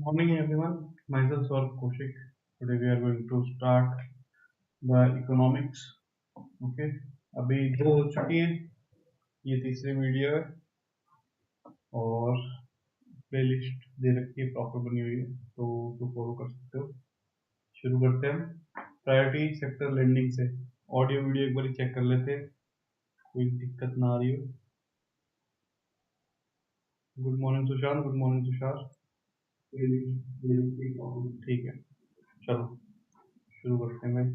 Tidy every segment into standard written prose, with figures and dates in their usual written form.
Morning everyone, myself Saurabh Kaushik. Today we are going to start the economics. Okay, अभी दो हो चुकी हैं, ये तीसरी वीडियो है और प्लेलिस्ट दे रखी है, प्रॉपर बनी हुई है, तो उसको फॉलो कर सकते हो। शुरू करते हैं हम प्रायोरिटी सेक्टर लेंडिंग से। ऑडियो वीडियो एक बार चेक कर लेते हैं, कोई दिक्कत ना आ रही हो। Good morning Sushant, good morning Tushar. ठीक है, चलो शुरू करते हैं भाई।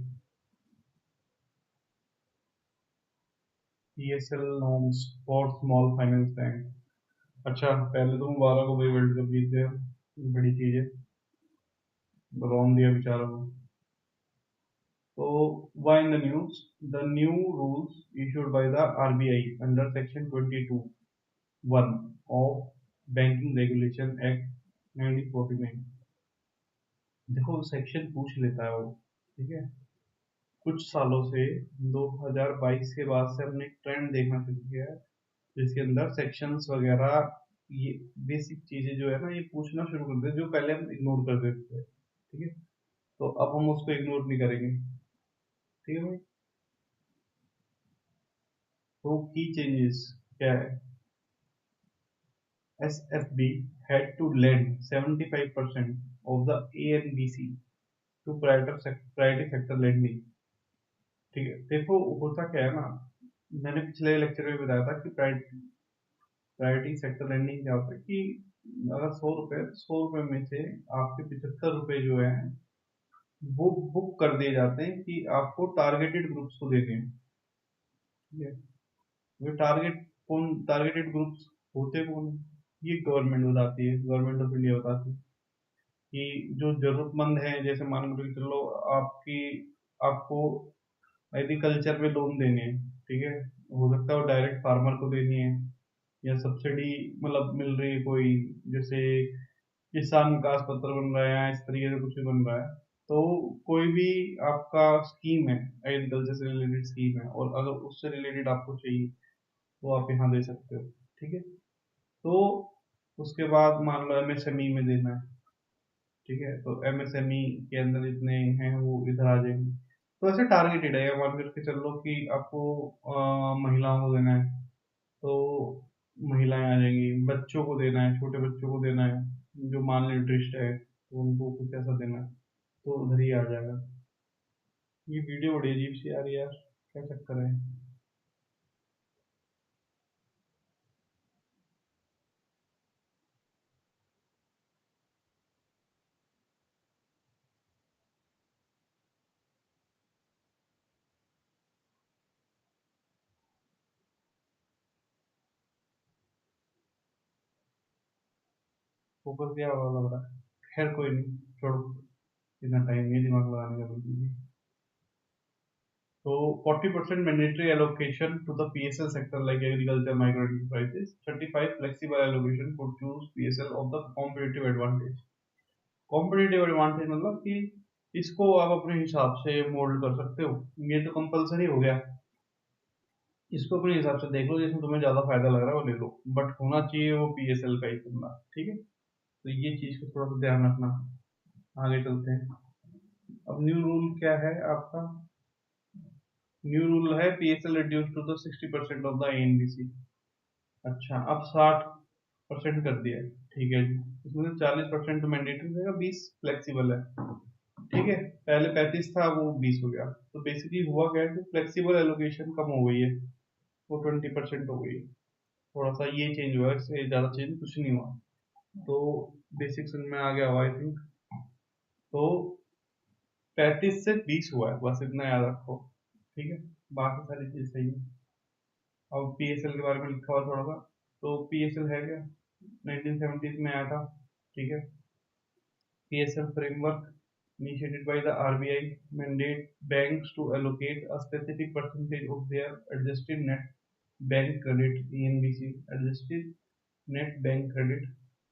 ESL norms for small finance bank। अच्छा, पहले तो मुबारक हो भाई, वर्ल्ड कप जीत गए, बड़ी चीज है, रोन दिया बेचारों को। तो why in the news? The new rules issued by the RBI under section 22(1) of Banking Regulation Act 1949। देखो सेक्शन पूछ लेता है वो, ठीक है। कुछ सालों से 2022 के बाद से हमने एक ट्रेंड देखना शुरू किया है, जिसके अंदर सेक्शंस वगैरह, ये बेसिक चीजें जो है ना, ये पूछना शुरू कर देते, जो पहले हम इग्नोर कर देते थे, ठीक है। तो अब हम उसको इग्नोर नहीं करेंगे, ठीक है भाई। तो की चेंजेस क्या है? SFB had to lend 75% of the ANBC to priority sector lending। ठीक है, देखो होता क्या है ना, मैंने पिछले लेक्चर में बताया था कि प्रायोरिटी सेक्टर लैंडिंग क्या होता है कि अगर 100 रुपए में से आपके 75 रुपए जो है वो बुक कर दिए जाते हैं कि आपको टारगेटेड ग्रुप्स को देने हैं, ठीक है। ये टारगेटेड ग्रुप्स होते कौन है? ये गवर्नमेंट बताती है, गवर्नमेंट ऑफ इंडिया बताती है कि जो जरूरतमंद है, जैसे मान के चलो आपकी आपको एग्रीकल्चर में लोन देने हैं, ठीक है। हो सकता है वो डायरेक्ट फार्मर को देनी है, या सब्सिडी मतलब मिल रही है कोई, जैसे किसान विकास पत्र बन रहा है या इस तरीके से कुछ भी बन रहा है। तो कोई भी आपका स्कीम है, एग्रीकल्चर से रिलेटेड स्कीम है, और अगर उससे रिलेटेड आपको चाहिए तो आप यहाँ दे सकते हो, ठीक है। तो उसके बाद मान लो MSME में देना है, ठीक है, तो MSME के अंदर जितने हैं वो इधर आ जाएंगे। तो ऐसे टारगेटेड है, मान करके चल लो कि आपको महिलाओं को देना है, तो महिलाएं आ जाएंगी। बच्चों को देना है, छोटे बच्चों को देना है, जो मान न्यूट्रिस्ट है, तो उनको कुछ ऐसा देना है, तो उधर ही आ जाएगा। ये वीडियो बड़ी अजीब सी आ रही है यार, क्या चक्कर है? फोकस क्या हुआ लग रहा है? खैर कोई नहीं, छोड़ो, इतना टाइम नहीं दिमाग लगाने का बिल्कुल भी। तो 40% mandatory allocation to the PSL sector like agriculture, micro enterprises, 35 flexible allocation could choose PSL of the competitive advantage। Competitive advantage मतलब कि इसको आप अपने हिसाब से मोल्ड कर सकते हो, ये तो कंपलसरी हो गया। इसको अपने हिसाब से देख लो, जिसमें तुम्हें ज्यादा फायदा लग रहा है वो ले लो, बट होना चाहिए वो PSL का ही करना, ठीक है। तो ये चीज को थोड़ा सा ध्यान रखना। आगे चलते हैं। अब न्यू रूल क्या है आपका? न्यू रूल है PSL reduce to the 60% of the ANBC। अच्छा, अब 60% कर दिया है, ठीक है जी। इसमें से 40% तो मैंडेटरी रहेगा, 20 फ्लेक्सिबल है, ठीक है। पहले 35 था, वो 20 हो गया। तो बेसिकली हुआ क्या है कि फ्लेक्सिबल एलोकेशन कम हो गई है, वो 20% हो गई है। थोड़ा सा ये चेंज हुआ है, इससे ज़्यादा चेंज कुछ नहीं हुआ। तो बेसिक समझ में आ गया हुआ आई थिंक। तो 35 से 20 हुआ है, बस इतना याद रखो, ठीक है। बाकी सारी चीज़ सही है। अब PSL के बारे में लिखा हुआ थोड़ा सा। तो PSL है क्या? 1970s में आया था, ठीक है। PSL framework initiated by the RBI mandate banks to allocate a specific percentage of their adjusted net bank credit (ANBC) adjusted net bank credit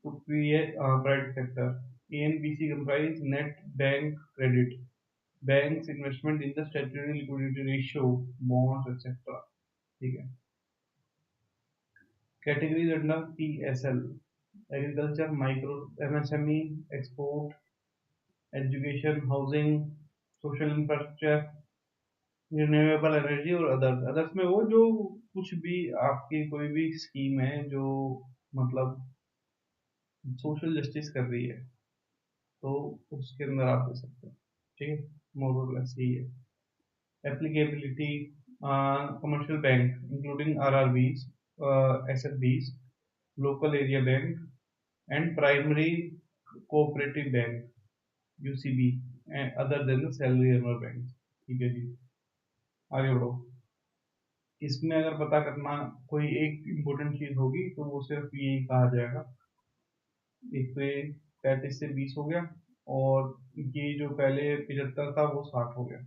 to private sector। ANBC comprise net bank credit, banks investment in the statutory liquidity ratio, bonds etc, ठीक है। Categories under PSL: agriculture, micro MSME, export, education, housing, social infrastructure, renewable energy और others. Others में वो जो कुछ भी आपकी कोई भी स्कीम है जो मतलब सोशल जस्टिस कर रही है, तो उसके अंदर आप दे सकते हो। ठीक है, मोर और लेस यही है। Applicability, commercial bank including RRBs, SFBs, local area bank and primary cooperative bank UCB other than salary earner bank. ठीक है जी, आगे बढ़ो। इसमें अगर पता करना कोई एक इम्पोर्टेंट चीज होगी तो वो सिर्फ यही कहा जाएगा। एक तो ये 35 से 20 हो गया, और ये जो पहले 75 था वो 60 हो गया।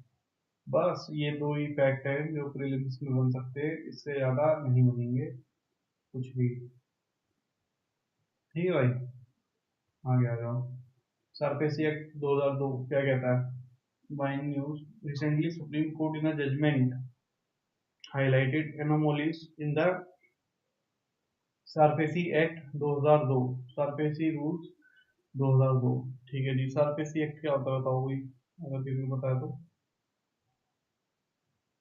बस ये दो ही फैक्ट है जो प्रीलिम्स में बन सकते हैं, इससे ज्यादा नहीं बनेंगे कुछ भी। ठीक है भाई, आगे आ जाओ। सार्फेसी एक्ट 2002 क्या कहता है? By news, recently Supreme Court in a judgment highlighted anomalies in the SARFAESI act 2002, SARFAESI rules 2002। ठीक है जी, सार्फेसी एक्ट क्या होता है बताओ कोई, अगर किसी को पता है तो।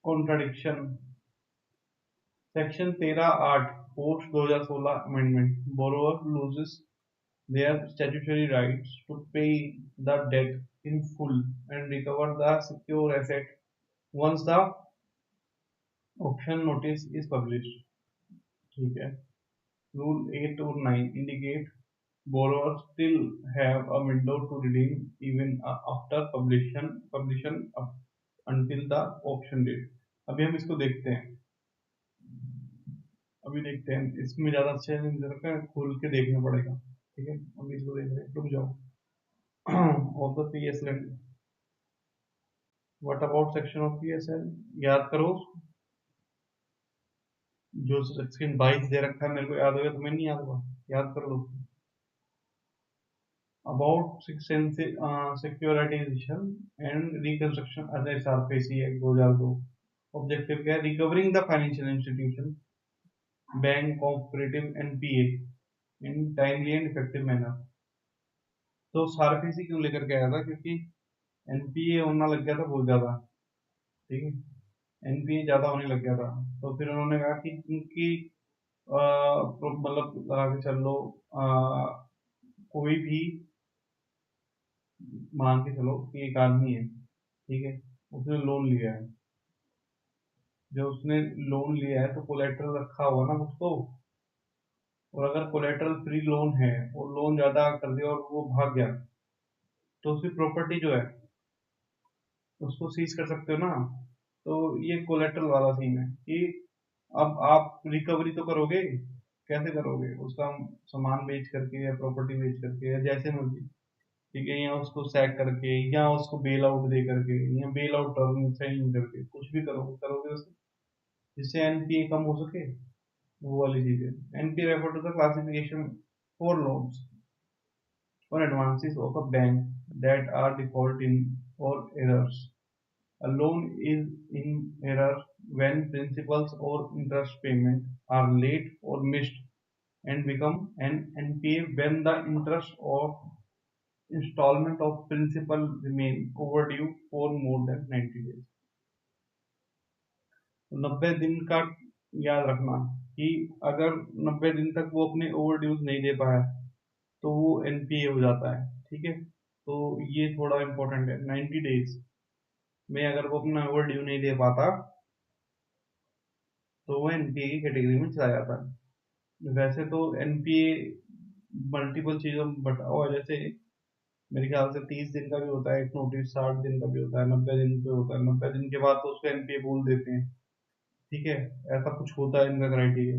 Contradiction, section 13(8) post 2016 amendment, borrower loses their statutory rights to pay the debt in full and recover the secure asset once the auction notice is published। ठीक है, रूल 8 और 9 indicate borrowers still have a window to redeem even after publication until the auction date। अभी हम इसको देखते हैं, अभी देखते हैं, इसमें ज्यादा अच्छे नहीं दे रखा है, खोल के देखना पड़ेगा। ठीक है, अभी इसको देख रहे हैं, रुक जाओ। Of the PSL, what about section of PSL, याद करो। जो सेक्शन 22 दे रखा है मेरे को याद होगा, तुम्हें नहीं याद होगा, याद कर लो। About securitisation and reconstruction other SARFAESI act 2002। Objective क्या है? Recovering the financial institution, bank, cooperative, NPA in timely and effective manner. तो सार्फेसी क्यों लेकर के आया था? क्योंकि NPA होना लग गया था बहुत ज्यादा। ठीक है, NPA ज्यादा होने लग गया था, तो फिर उन्होंने कहा कि इनकी मतलब लगा के चल लो, कोई भी मान के चलो कि एक आदमी है, ठीक है, उसने लोन लिया है। जब उसने लोन लिया है तो कोलेट्रल रखा हुआ ना कुछ तो, और अगर कोलेट्रल फ्री लोन है और लोन ज्यादा कर दिया और वो भाग गया, तो उसकी प्रॉपर्टी जो है उसको सीज कर सकते हो ना। तो ये कोलेट्रल वाला सीन है कि अब आप रिकवरी तो करोगे, कैसे करोगे? उसका सामान बेच करके या प्रॉपर्टी बेच करके या जैसे मर्जी, ठीक है, या उसको सैक करके या उसको बेल आउट दे करके या बेल आउट टर्म साइन करके कुछ भी करोगे करोगे उसे, जिससे NPA कम हो सके, वो वाली चीज है। NPA refer to the classification for loans or advances of a bank that are default in or errors। A loan is in error when principals or interest payment are late or missed and become an NPA when the interest or installment of principal remain overdue for more than 90 days। 90 दिन का याद रखना कि अगर 90 दिन तक वो अपने ओवरड्यूज नहीं दे पाया तो वो NPA हो जाता है। ठीक है, तो ये थोड़ा इंपॉर्टेंट है। 90 डेज में अगर वो अपना ओवर ड्यू नहीं दे पाता तो वो NPA की कैटेगरी में चला जाता है। वैसे तो NPA मल्टीपल चीजों में बटा हुआ है, जैसे मेरे ख्याल से 30 दिन का भी होता है एक नोटिस, 60 दिन का भी होता है, 90 दिन पे होता है। 90 दिन के बाद तो उसको NPA बोल देते हैं। ठीक है, ऐसा कुछ होता है इनका criteria.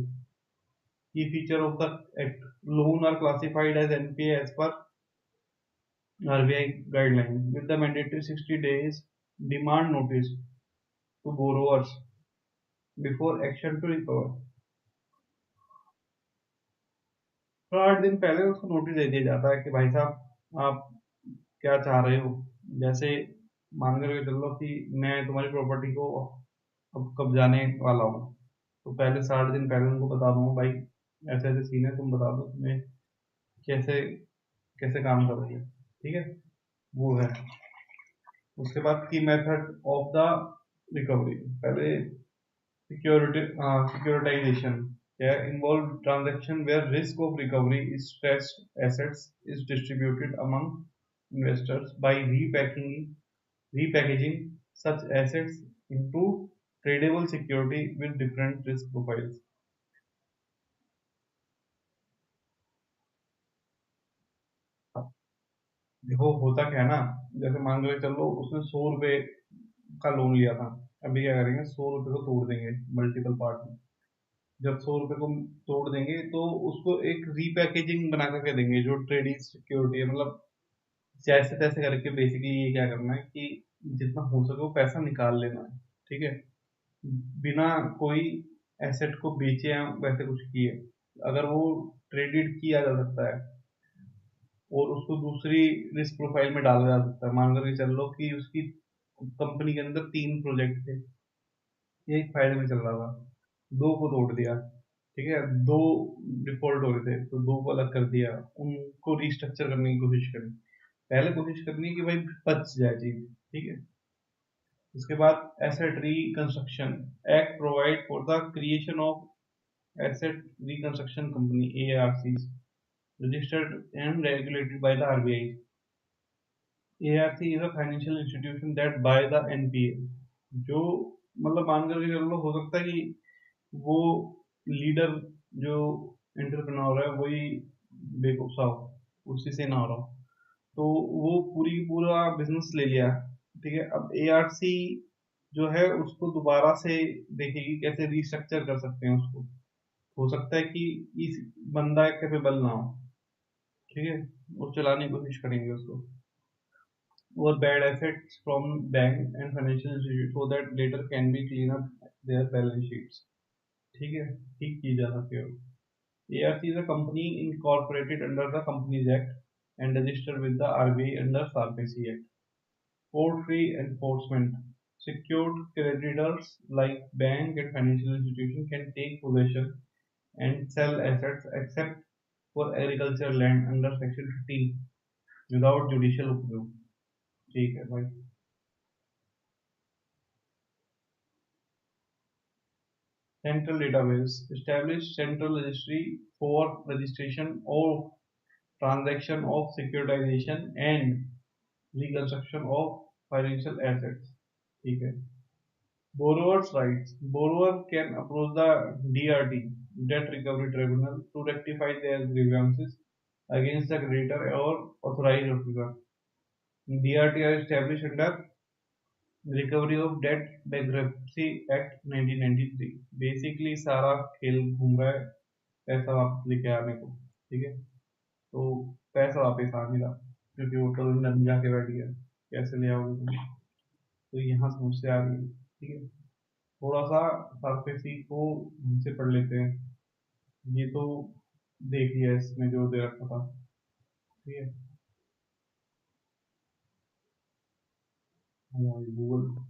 Key feature of the act, loan are classified as NPA as per RBI guideline with the mandatory 60 days demand notice to borrowers before action to recover। तो 8 दिन पहले उसको नोटिस दे दिया जाता है कि भाई साहब आप क्या चाह रहे हो। जैसे मान करके चल लो कि मैं तुम्हारी प्रॉपर्टी को अब कब्जाने वाला हूँ, तो पहले 60 दिन पहले उनको बता दूंगा भाई ऐसे ऐसे सीन है, तुम बता दो तुम्हें कैसे कैसे काम कर रही है, ठीक है, वो है। उसके बाद key method of the recovery, पहले सिक्योरिटाइजेशन क्या है, involve transaction where risk of recovery is stressed assets is distributed among investors by repackaging such assets into tradable security with different risk profiles। देखो होता क्या है ना, जैसे मान के चलो उसने 100 रुपए का लोन लिया था, अभी क्या करेंगे, 100 रुपए को तोड़ देंगे मल्टीपल पार्ट में। जब 100 रुपए को तोड़ देंगे तो उसको एक रीपैकेजिंग बना करके देंगे जो ट्रेडिंग सिक्योरिटी है, मतलब जैसे तैसे करके बेसिकली ये क्या करना है कि जितना हो सके वो पैसा निकाल लेना है, ठीक है, बिना कोई एसेट को बेचे या वैसे कुछ किए। अगर वो ट्रेडेड किया जा सकता है और उसको दूसरी रिस्क प्रोफाइल में डाला जा सकता है। मान करके चल लो कि उसकी कंपनी के अंदर 3 प्रोजेक्ट थे, एक फायदे में चल रहा था, 2 को तोड़ दिया, ठीक है, 2 डिफॉल्ट हो रहे थे तो 2 को अलग कर दिया, उनको रिस्ट्रक्चर करने की कोशिश करी। पहले कोशिश करनी है कि भाई बच जाए चीज, ठीक है। उसके बाद asset reconstruction act provide for the creation of asset reconstruction company ARCs registered and regulated by the RBI। ARC is a financial institution that buy the NPA। जो मतलब मान करके चलो हो सकता है कि वो लीडर जो एंटरप्रेन्योर है वही बेवकूफ सा हो, उसी से ना हो रहा हो, तो वो पूरा बिजनेस ले लिया, ठीक है। अब ARC जो है उसको दोबारा से देखेगी कैसे रिस्ट्रक्चर कर सकते हैं उसको। हो सकता है कि इस बंदा कैपेबल ना हो, ठीक है, वो चलाने की कोशिश करेंगे उसको, और bad assets from bank and financial institute so that later can be clean up their balance sheets, ठीक है, ठीक की जा सके। ARC is a company incorporated under the Companies Act and registered with the RBI under SARFAESI Act। Court-free enforcement, secured creditors like bank and financial institution can take possession and sell assets except for agricultural land under section 15 without judicial approval, ठीक है भाई। Central database, establish central registry for registration of transaction of securitization and reconstruction of financial assets, ठीक है। Borrower's rights, borrower can approach the DRT, Debt Recovery Tribunal, to rectify their grievances against the creditor or authorized officer। DRT are established under Recovery of Debt Bankruptcy Act 1993। Basically सारा खेल घूम रहा है पैसा वापस लेके आने को, ठीक है। तो पैसा वापस आ नहीं रहा क्योंकि वो तो अंदर जाके बैठ गया, कैसे ले आओगे तुम, तो यहाँ समस्या आ रही है, ठीक है। थोड़ा सा सरफेसी को हमसे पढ़ लेते हैं, ये तो देख लिया इसमें जो दे रखा था, ठीक है, हमारी गूगल।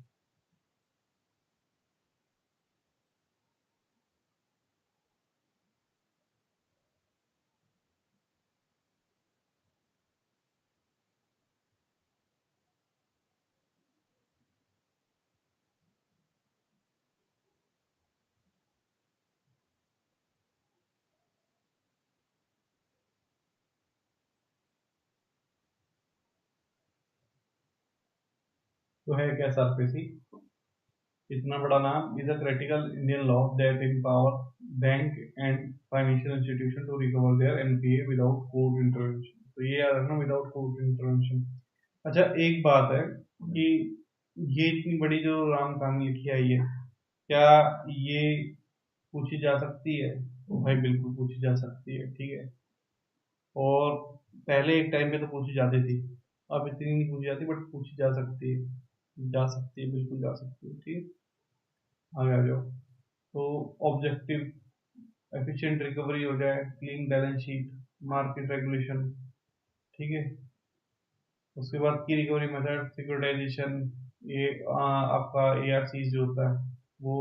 तो है क्या सरफेसी, इतना बड़ा नाम, is a critical Indian law that empower bank and financial institution to recover their NPA without court intervention. तो ये याद रखना, विदाउट कोर्ट इंटरवेंशन। अच्छा एक बात है कि ये इतनी बड़ी जो राम कहानी लिखी आई है, क्या ये पूछी जा सकती है? तो भाई बिल्कुल पूछी जा सकती है, ठीक है। और पहले एक टाइम पे तो पूछी जाती थी, अब इतनी नहीं पूछी जाती, बट पूछी जा सकती है, जा सकती है, बिल्कुल जा सकती है, ठीक है। आगे आ जाओ। तो ऑब्जेक्टिव, एफिशिएंट रिकवरी हो जाए, clean balance sheet, market regulation, ठीक है। उसके बाद की रिकवरी मेथड सिक्योरिटाइजेशन, ये आपका ARC जो होता है वो,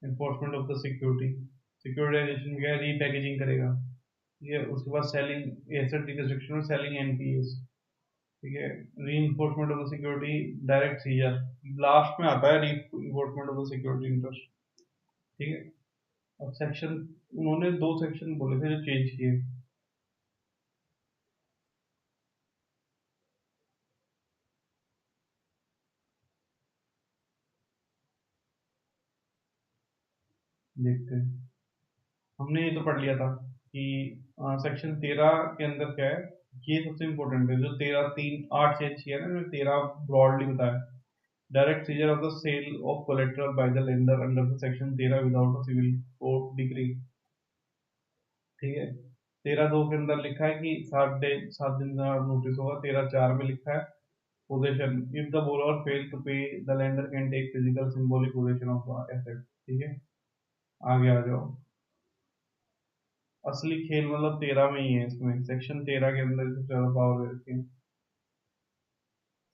enforcement of the security, securitisation क्या है, रीपैकेजिंग करेगा, ठीक है। उसके बाद सेलिंग एसेट रिस्ट्रिक्शन और सेलिंग एनपीएस, ठीक है। Reinforcement of the security, direct seizure, last में आता है reinforcement of the security interest, ठीक है। अब सेक्शन, उन्होंने 2 सेक्शन बोले थे जो चेंज किए। देखते हैं, हमने ये तो पढ़ लिया था कि सेक्शन 13 के अंदर क्या है, ये सबसे इंपॉर्टेंट है। जो 13 3 8 चेंज किया ना, 13 ब्रॉडली बताया, direct seizure of the sale of collateral by the lender under the section 13 without a civil court decree, ठीक है। 13 2 के अंदर लिखा है कि 7 दिन का नोटिस होगा। 13 4 में लिखा है possession, if the borrower fail to pay the lender can take physical symbolic possession of the asset, ठीक है। आगे आ जाओ, असली खेल मतलब 13 में ही है। इसमें सेक्शन 13 के अंदर सबसे ज्यादा पावर दे रखी है।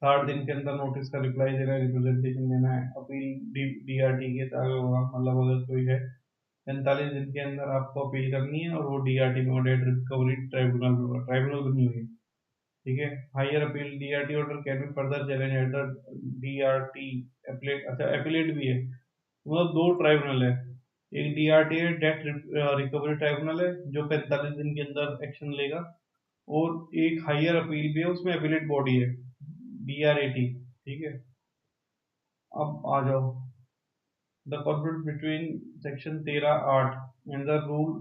60 दिन के अंदर नोटिस का रिप्लाई देना है, रिप्रेजेंटेशन देना है, अपील डीआरटी के आगे होगा, मतलब अगर कोई है 45 दिन के अंदर आपको अपील करनी है, और वो डीआरटी में, डेट रिकवरी ट्राइब्यूनल में होगा, ट्राइब्यूनल बनी हुई है, ठीक है। Higher appeal DRT order can be further challenge at the DRT appellate, अच्छा एपीलेट भी है, मतलब 2 ट्राइब्यूनल है। एक डीआरटी है, डेट रिकवरी ट्राइब्यूनल है, जो 45 दिन के अंदर एक्शन लेगा, और एक हायर अपील भी है, उसमें अपीलेट बॉडी है, डीआरएटी, ठीक है। अब आ जाओ, the conflict between section 13 8 and the rule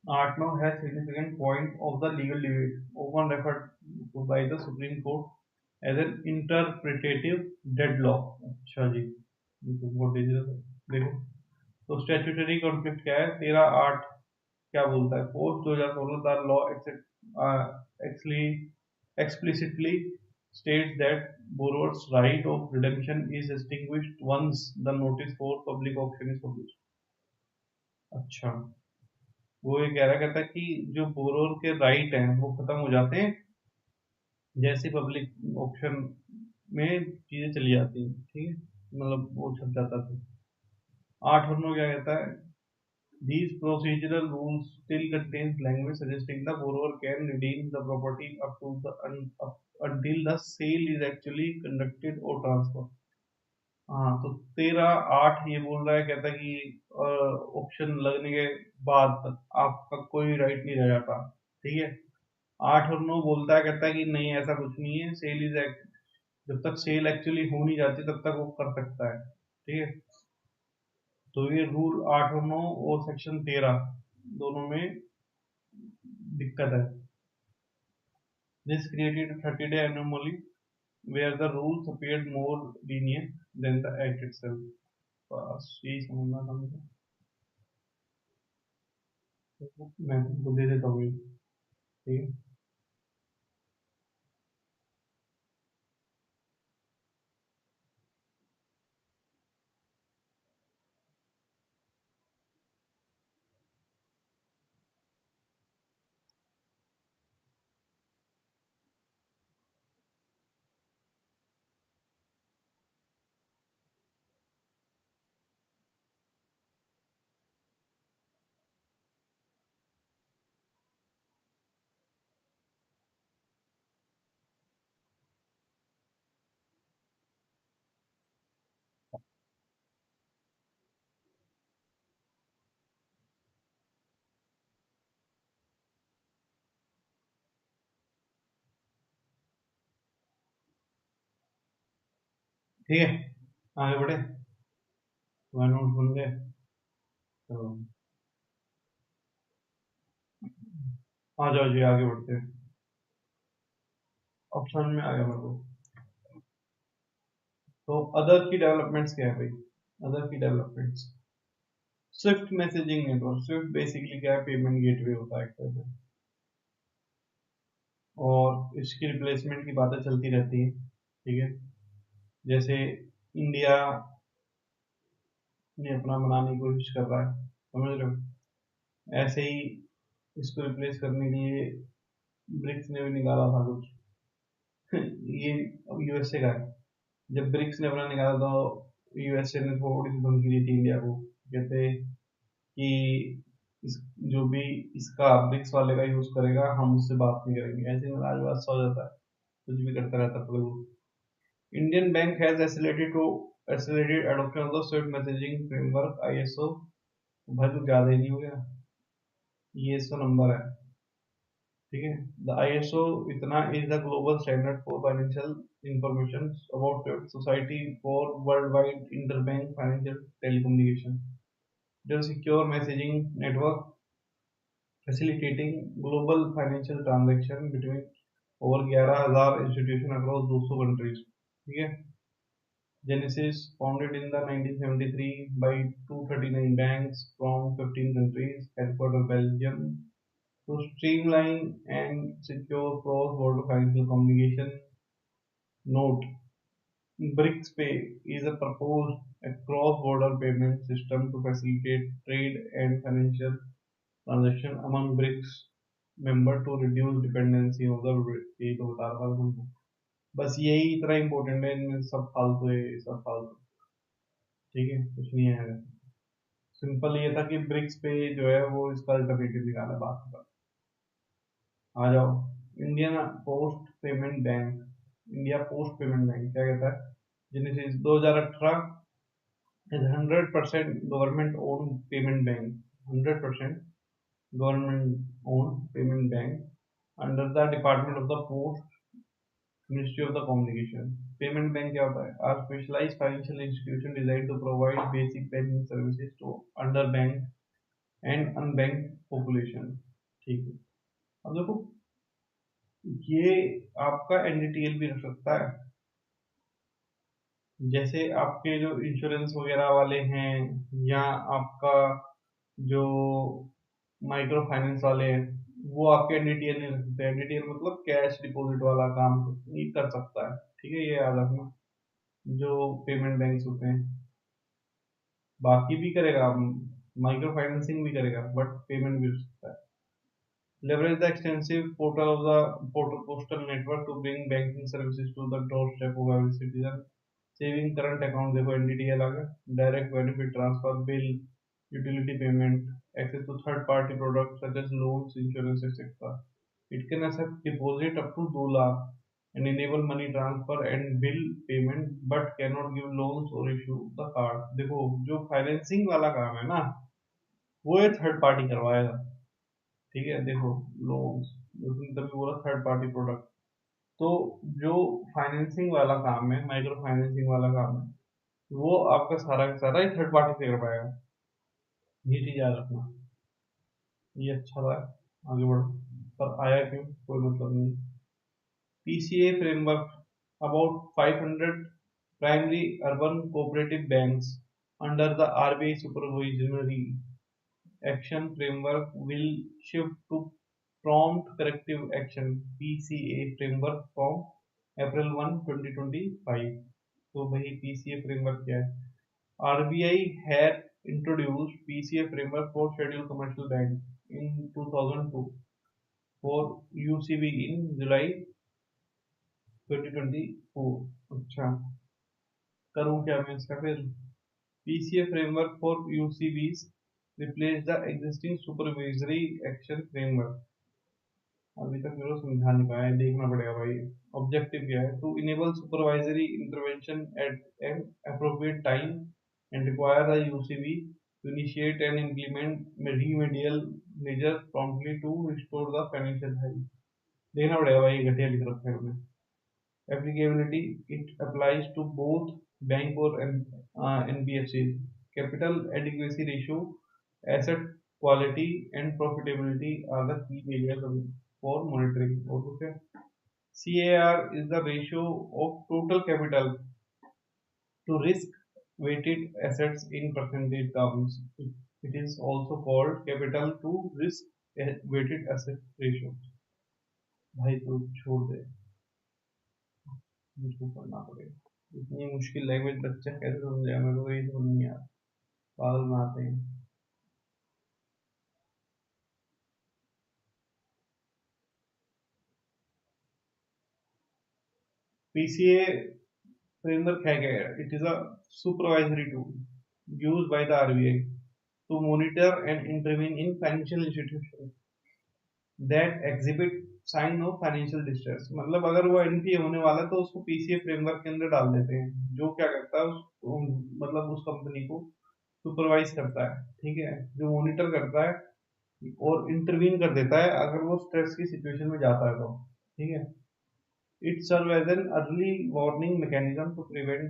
8 now has significant point of the legal debate, often referred to by the Supreme Court as an interpretative deadlock। अच्छा जी, ये तो बहुत डेंजरस है। देखो, तो स्टैट्यूटरी कॉन्फ्लिक्ट क्या है, 13 8 क्या बोलता है, post 2016 the law explicitly states that borrower's right of redemption is extinguished once the notice for public auction is published। अच्छा, वो ये कह रहा, कहता है कि जो बोरोर के राइट हैं वो खत्म हो जाते हैं जैसे पब्लिक ऑक्शन में चीजें चली जाती हैं, ठीक है, मतलब वो छप जाता था। 8 क्या कहता है, these procedural rules still contains language suggesting the borrower can redeem the property up to until the sale is actually conducted or transferred। हाँ, तो 13 8 ये बोल रहा है, कहता है कि ऑप्शन लगने के बाद तक आपका कोई राइट नहीं रह जाता, ठीक है। 8 और 9 बोलता है, कहता है कि नहीं, ऐसा कुछ नहीं है, सेल इज एक्ट, जब तक सेल एक्चुअली हो नहीं जाती तब तक वो कर सकता है, ठीक है। तो ये रूल 8 और 9 और सेक्शन 13 दोनों में दिक्कत है। This created 30 day anomaly where the rules appeared more lenient than the act itself। बस यही समझना था मुझे, तो मैं तुमको दे देता हूँ ये, ठीक है। ठीक है, आगे बढ़े, तुम्हारे नोट बन गए, तो आ जाओ जी, आगे बढ़ते हैं। ऑप्शन में आ गया मेरे को। तो अदर की डेवलपमेंट्स क्या है भाई, अदर की developments, Swift messaging network. Swift basically क्या है, पेमेंट गेटवे होता है एक तरह से, और इसकी रिप्लेसमेंट की बातें चलती रहती है, ठीक है। जैसे इंडिया ने अपना बनाने की कोशिश कर रहा है, समझ रहे हो, ऐसे ही इसको रिप्लेस करने के लिए ब्रिक्स ने भी निकाला था कुछ ये अब यूएसए का है। जब ब्रिक्स ने अपना निकाला तो यूएसए ने थोड़ी सी धमकी दी थी इंडिया को, कहते कि इस जो भी इसका ब्रिक्स वाले का यूज करेगा हम उससे बात नहीं करेंगे, ऐसे में आज बात हो जाता है, कुछ भी करता रहता है। Indian bank has accelerated adoption of the Swift messaging framework ISO। भाई तो ज्यादा ही नहीं हो गया, ये ISO नंबर है, ठीक है। द ISO इतना is the global standard for financial information about society for world wide interbank financial telecommunication, जो secure messaging network facilitating global financial transaction between over 11,000 institution across 200 countries, ठीक है। Genesis, founded in the 1973 by 239 banks from 15 countries, headquartered Belgium, to streamline and secure cross-border financial communication. Note: BRICS Pay is a proposed a cross-border payment system to facilitate trade and financial transaction among BRICS member to reduce dependency of the ये तो बता रहा था तुमको, बस यही इतना important है, इनमें सब फालतू है, सब फालतू, ठीक है, कुछ नहीं है। सिंपल ये था कि ब्रिक्स पे जो है वो इसका अल्टरनेटिव निकाला, बात का। आ जाओ, Indian post payment bank, India post payment bank क्या कहता है, genesis 2018 is 100% government owned payment bank, 100% government owned payment bank under the Department of the Post, Ministry of the Communication। Payment bank क्या होता है, are specialised financial institution design to provide basic banking services to under bank and unbank population, ठीक है। अब देखो, ये आपका NDTL भी रख सकता है, जैसे आपके जो इंश्योरेंस वगैरह वाले हैं, या आपका जो माइक्रो फाइनेंस वाले हैं, वो आपके एनडीटीएल नहीं रख सकते। एनडीटीएल मतलब कैश डिपॉजिट वाला काम नहीं कर सकता है, ठीक है, ये याद रखना। जो पेमेंट बैंक होते हैं, बाकी भी करेगा, माइक्रो फाइनेंसिंग भी करेगा, बट पेमेंट भी हो सकता है। Leverage the extensive portal of the postal network to bring banking services to the doorstep of every citizen. Saving current account, देखो NDTL आ गया, direct benefit transfer, bill, utility payment, access to third party products such as loans, insurance, etc. It can accept deposit up to 2 lakh and enable money transfer and bill payment, but cannot give loans or issue the card। देखो, जो financing वाला काम है ना, वो ये third party करवाएगा, ठीक है। देखो, लोन्स, उसने तभी बोला थर्ड पार्टी प्रोडक्ट, तो जो फाइनेंसिंग वाला काम है, माइक्रो फाइनेंसिंग वाला काम है, वो आपका सारा का सारा ही थर्ड पार्टी से कर पाएगा, ये चीज याद रखना। ये अच्छा था, आगे बढ़ो, पर आया क्यों कोई मतलब नहीं। PCA framework, about 500 primary urban cooperative banks under the RBI supervisory action framework will shift to prompt corrective action PCA framework from April 1, 2025। तो भाई PCA framework क्या है? RBI had introduced PCA framework for scheduled commercial bank in 2002 for UCB in July 2024। अच्छा, करूँ क्या मैं इसका फिर? PCA framework for UCBs replace the existing supervisory action framework। अभी तक मेरे को समझा नहीं पाया, देखना पड़ेगा भाई। ऑब्जेक्टिव क्या है? To enable supervisory intervention at an appropriate time and require the UCB to initiate and implement remedial measure promptly to restore the financial health. देखना पड़ेगा भाई, घटिया लिख रखा है उन्हें। Applicability, it applies to both bank और NBFC. Capital adequacy ratio, asset quality and profitability are the key areas for monitoring। और कुछ है? CAR is the ratio of total capital to risk weighted assets in percentage terms। It is also called capital to risk weighted asset ratio। भाई तो छोड़ दे, मुझको पढ़ना पड़ेगा, इतनी मुश्किल लैंग्वेज बच्चा कैसे समझेगा, मेरे को ये समझ नहीं आ रहा, पागल बनाते हैं। PCA framework है क्या? It is a supervisory tool used by the RBI to monitor and intervene in financial institutions that exhibit sign of financial distress. मतलब अगर वो एनपीए होने वाला है तो उसको पीसीए फ्रेमवर्क के अंदर डाल देते हैं, जो क्या करता है मतलब उस कंपनी को सुपरवाइज करता है, ठीक है, जो मॉनिटर करता है और इंटरवीन कर देता है अगर वो स्ट्रेस की सिचुएशन में जाता है तो, ठीक है। It serves as an early warning mechanism to prevent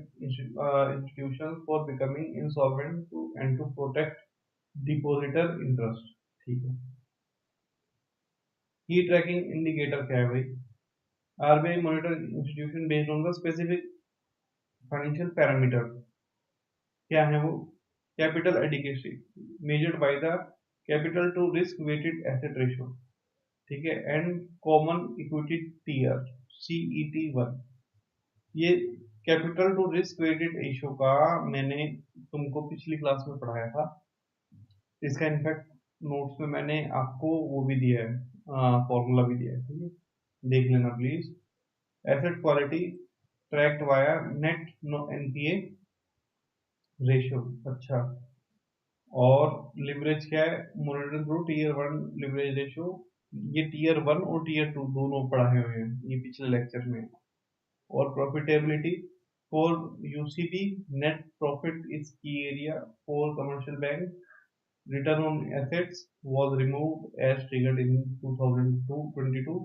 institutions for becoming insolvent and to protect depositor interest, ठीक है। की ट्रैकिंग इंडिकेटर क्या है भाई? RBI monitor institution based on the specific financial parameter. क्या है वो? Capital adequacy measured by the capital to risk weighted asset ratio, ठीक है, and common equity tier CET1। ये capital to risk weighted ratio का मैंने तुमको पिछली क्लास में पढ़ाया था। इसका इनफैक्ट नोट्स में मैंने आपको वो भी दिया है, फॉर्मूला भी दिया है, ठीक है, देख लेना please. Asset quality tracked via net NPA ratio, अच्छा। और लिवरेज क्या है? Monitor through tier 1 leverage ratio. ये टीयर 1 और टीयर 2 दोनों पढ़ाए हुए हैं ये पिछले लेक्चर में। और profitability for UCB net profit is key area for commercial bank. Return on assets was removed as triggered in 2022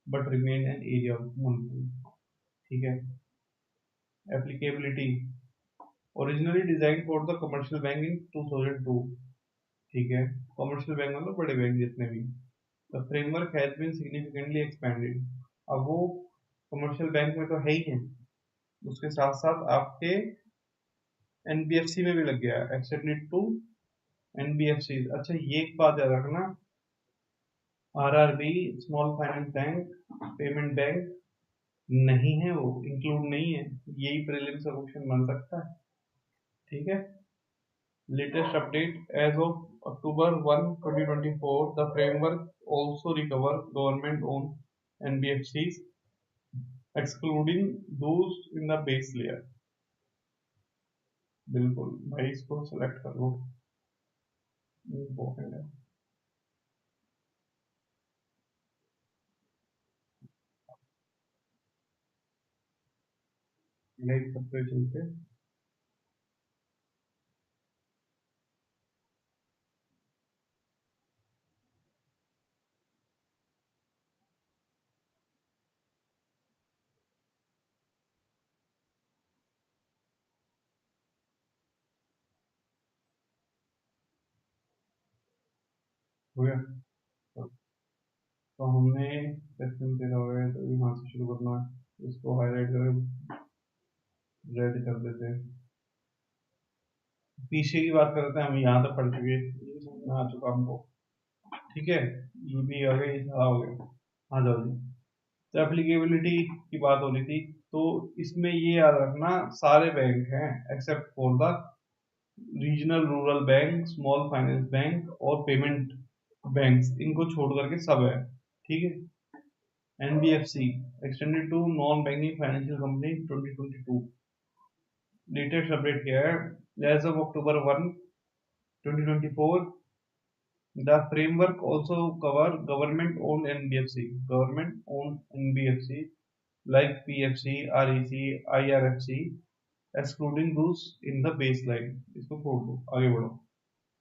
but remain an area of monitoring, ठीक है। Applicability originally designed for the commercial bank in 2002, ठीक है, commercial bank मतलब बड़े bank जितने भी। The framework has been significantly expanded। अब वो commercial bank में तो है ही है, उसके साथ साथ आपके एनबीएफसी में भी लग गया है, extended to एनबीएफसी। अच्छा ये एक बात याद रखना, RRB small finance bank payment bank नहीं है, वो इंक्लूड नहीं है, यही प्रीलिम से क्वेश्चन बन सकता है, ठीक है। Latest update as of October 1 2024 the framework also recover government own NBFCs excluding those in the base layer. बिल्कुल भाई, इसको सेलेक्ट कर लो, इम्पोर्टेंट है। लाइक करते चलते, हो गया। तो हमने क्वेश्चन दे रहा है तो यहाँ से शुरू करना है, इसको हाईलाइट कर रेड कर देते हैं। पीछे की बात करते हैं, हम यहाँ तक पढ़ चुके हैं, ये समझ में आ चुका हमको, ठीक है। ये भी आ गया, ये सारा हो गया। आ जाओ जी। तो एप्लीकेबिलिटी की बात हो रही थी, तो इसमें ये याद रखना सारे बैंक हैं except for the regional rural bank, small finance bank और पेमेंट बैंक्स, इनको छोड़ करके सब है, ठीक है। NBFC extended to non banking financial company 2022। Latest update क्या है? As of October 1 2024 the framework also cover government owned NBFC like PFC, REC, IRFC excluding those in the baseline। इसको छोड़ दो, आगे बढ़ो,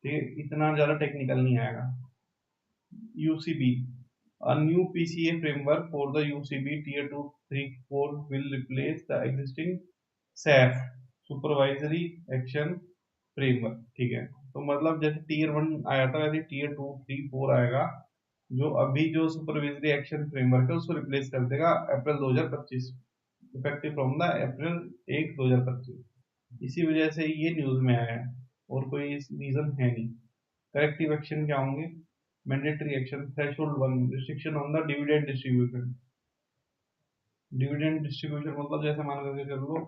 ठीक है, इतना ज्यादा टेक्निकल नहीं आएगा। UCB, a new PCA framework for the UCB Tier 2, 3, 4 will replace the existing SAF Supervisory Action Framework, ठीक है। तो मतलब जैसे टीयर 1 आया था वैसे टीयर 2, 3, 4 आएगा, जो अभी जो सुपरवाइजरी एक्शन फ्रेमवर्क है उसको रिप्लेस कर देगा अप्रैल 2025, इफेक्टिव फ्रॉम द अप्रैल 1 2025। इसी वजह से ये न्यूज में आया है और कोई रीजन है नहीं। करेक्टिव एक्शन क्या होंगे? Mandatory action threshold 1 restriction on the dividend distribution. Dividend distribution मतलब जैसे मान करके चल लो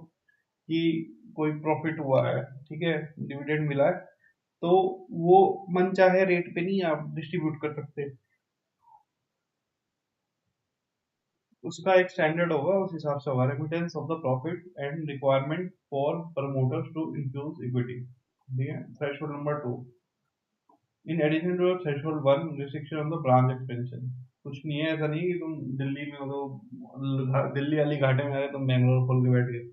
कि कोई प्रॉफिट हुआ है, ठीक है, डिविडेंड मिला है, तो वो मन चाहे रेट पे नहीं आप डिस्ट्रीब्यूट कर सकते, उसका एक स्टैंडर्ड होगा, उस हिसाब से होगा। Remittance of the profit and requirement for promoters to infuse equity, ठीक है। Threshold number 2 in addition to threshold one restriction on the branch expansion, कुछ नहीं है, ऐसा नहीं है कि तुम दिल्ली में हो तो दिल्ली वाली घाटे में आ गए तुम बैंगलोर खोल के बैठ गए।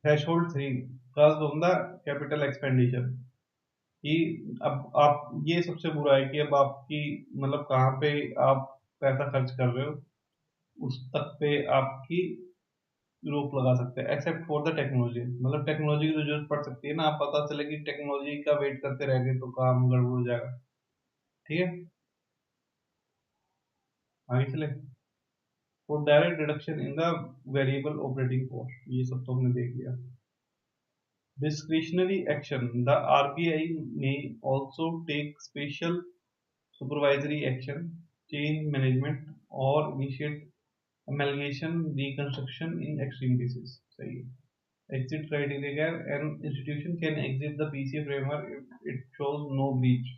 थ्रेशोल्ड थ्री प्लस होता कैपिटल एक्सपेंडिचर, कि अब आप ये सबसे बुरा है कि अब आपकी मतलब कहाँ पे आप पैसा खर्च कर रहे हो उस तक पे आपकी रोक लगा सकते हैं, एक्सेप्ट फॉर द टेक्नोलॉजी, मतलब टेक्नोलॉजी की तो जरूरत पड़ सकती है ना, आप पता चले कि टेक्नोलॉजी का वेट करते रह गए तो काम गड़बड़ हो जाएगा। ठीक है, आगे चले। For direct reduction in the variable operating cost, ये सब तो हमने देख लिया। Discretionary action. The RBI may also take special supervisory action, change management, or initiate amalgamation reconstruction in extreme cases. सही है। Exit criteria क्या है? An institution can exit the PCA framework if it shows no breach.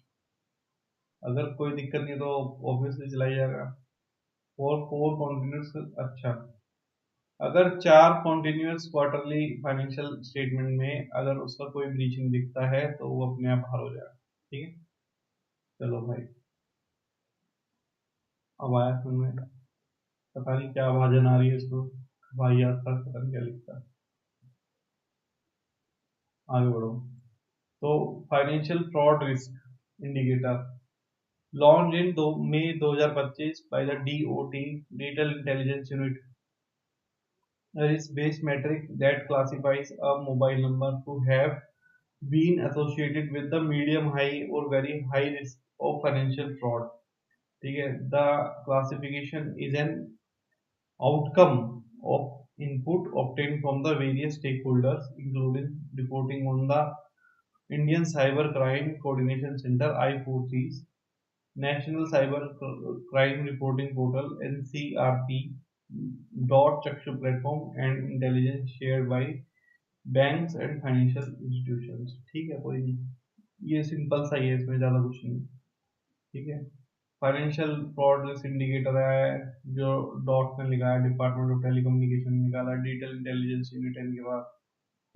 अगर कोई दिक्कत नहीं तो obviously चला जाएगा। फॉर फोर कॉन्टिन्यूस, अच्छा, अगर 4 कॉन्टिन्यूस क्वार्टरली फाइनेंशियल स्टेटमेंट में अगर उसका कोई ब्रीच नहीं दिखता है तो वो अपने आप बाहर हो जाएगा। ठीक है, चलो भाई, अब आया समझ में। पता नहीं क्या भाजन आ रही है इसको, भाई आता पता नहीं क्या लिखता है। आगे बढ़ो। तो financial fraud risk indicator launch in May 2025 by the DOT digital intelligence unit, risk based metric that classifies a mobile number to have been associated with the medium high or very high risk of financial fraud. ठीक है, the classification is an outcome of input obtained from the various stakeholders including reporting on the Indian Cyber Crime Coordination Center I4Cs, National Cyber Crime Reporting Portal NCRP dot Chakshu platform and intelligence shared by banks and financial institutions. ठीक है, कोई नहीं, ये simple सा ही है, इसमें ज़्यादा कुछ नहीं। ठीक है, फाइनेंशियल फ्रॉड रिस्क इंडिकेटर है जो डॉट में लिखा है, डिपार्टमेंट ऑफ टेलीकम्युनिकेशन में निकाला, डिजिटल इंटेलिजेंस यूनिट है इनके पास,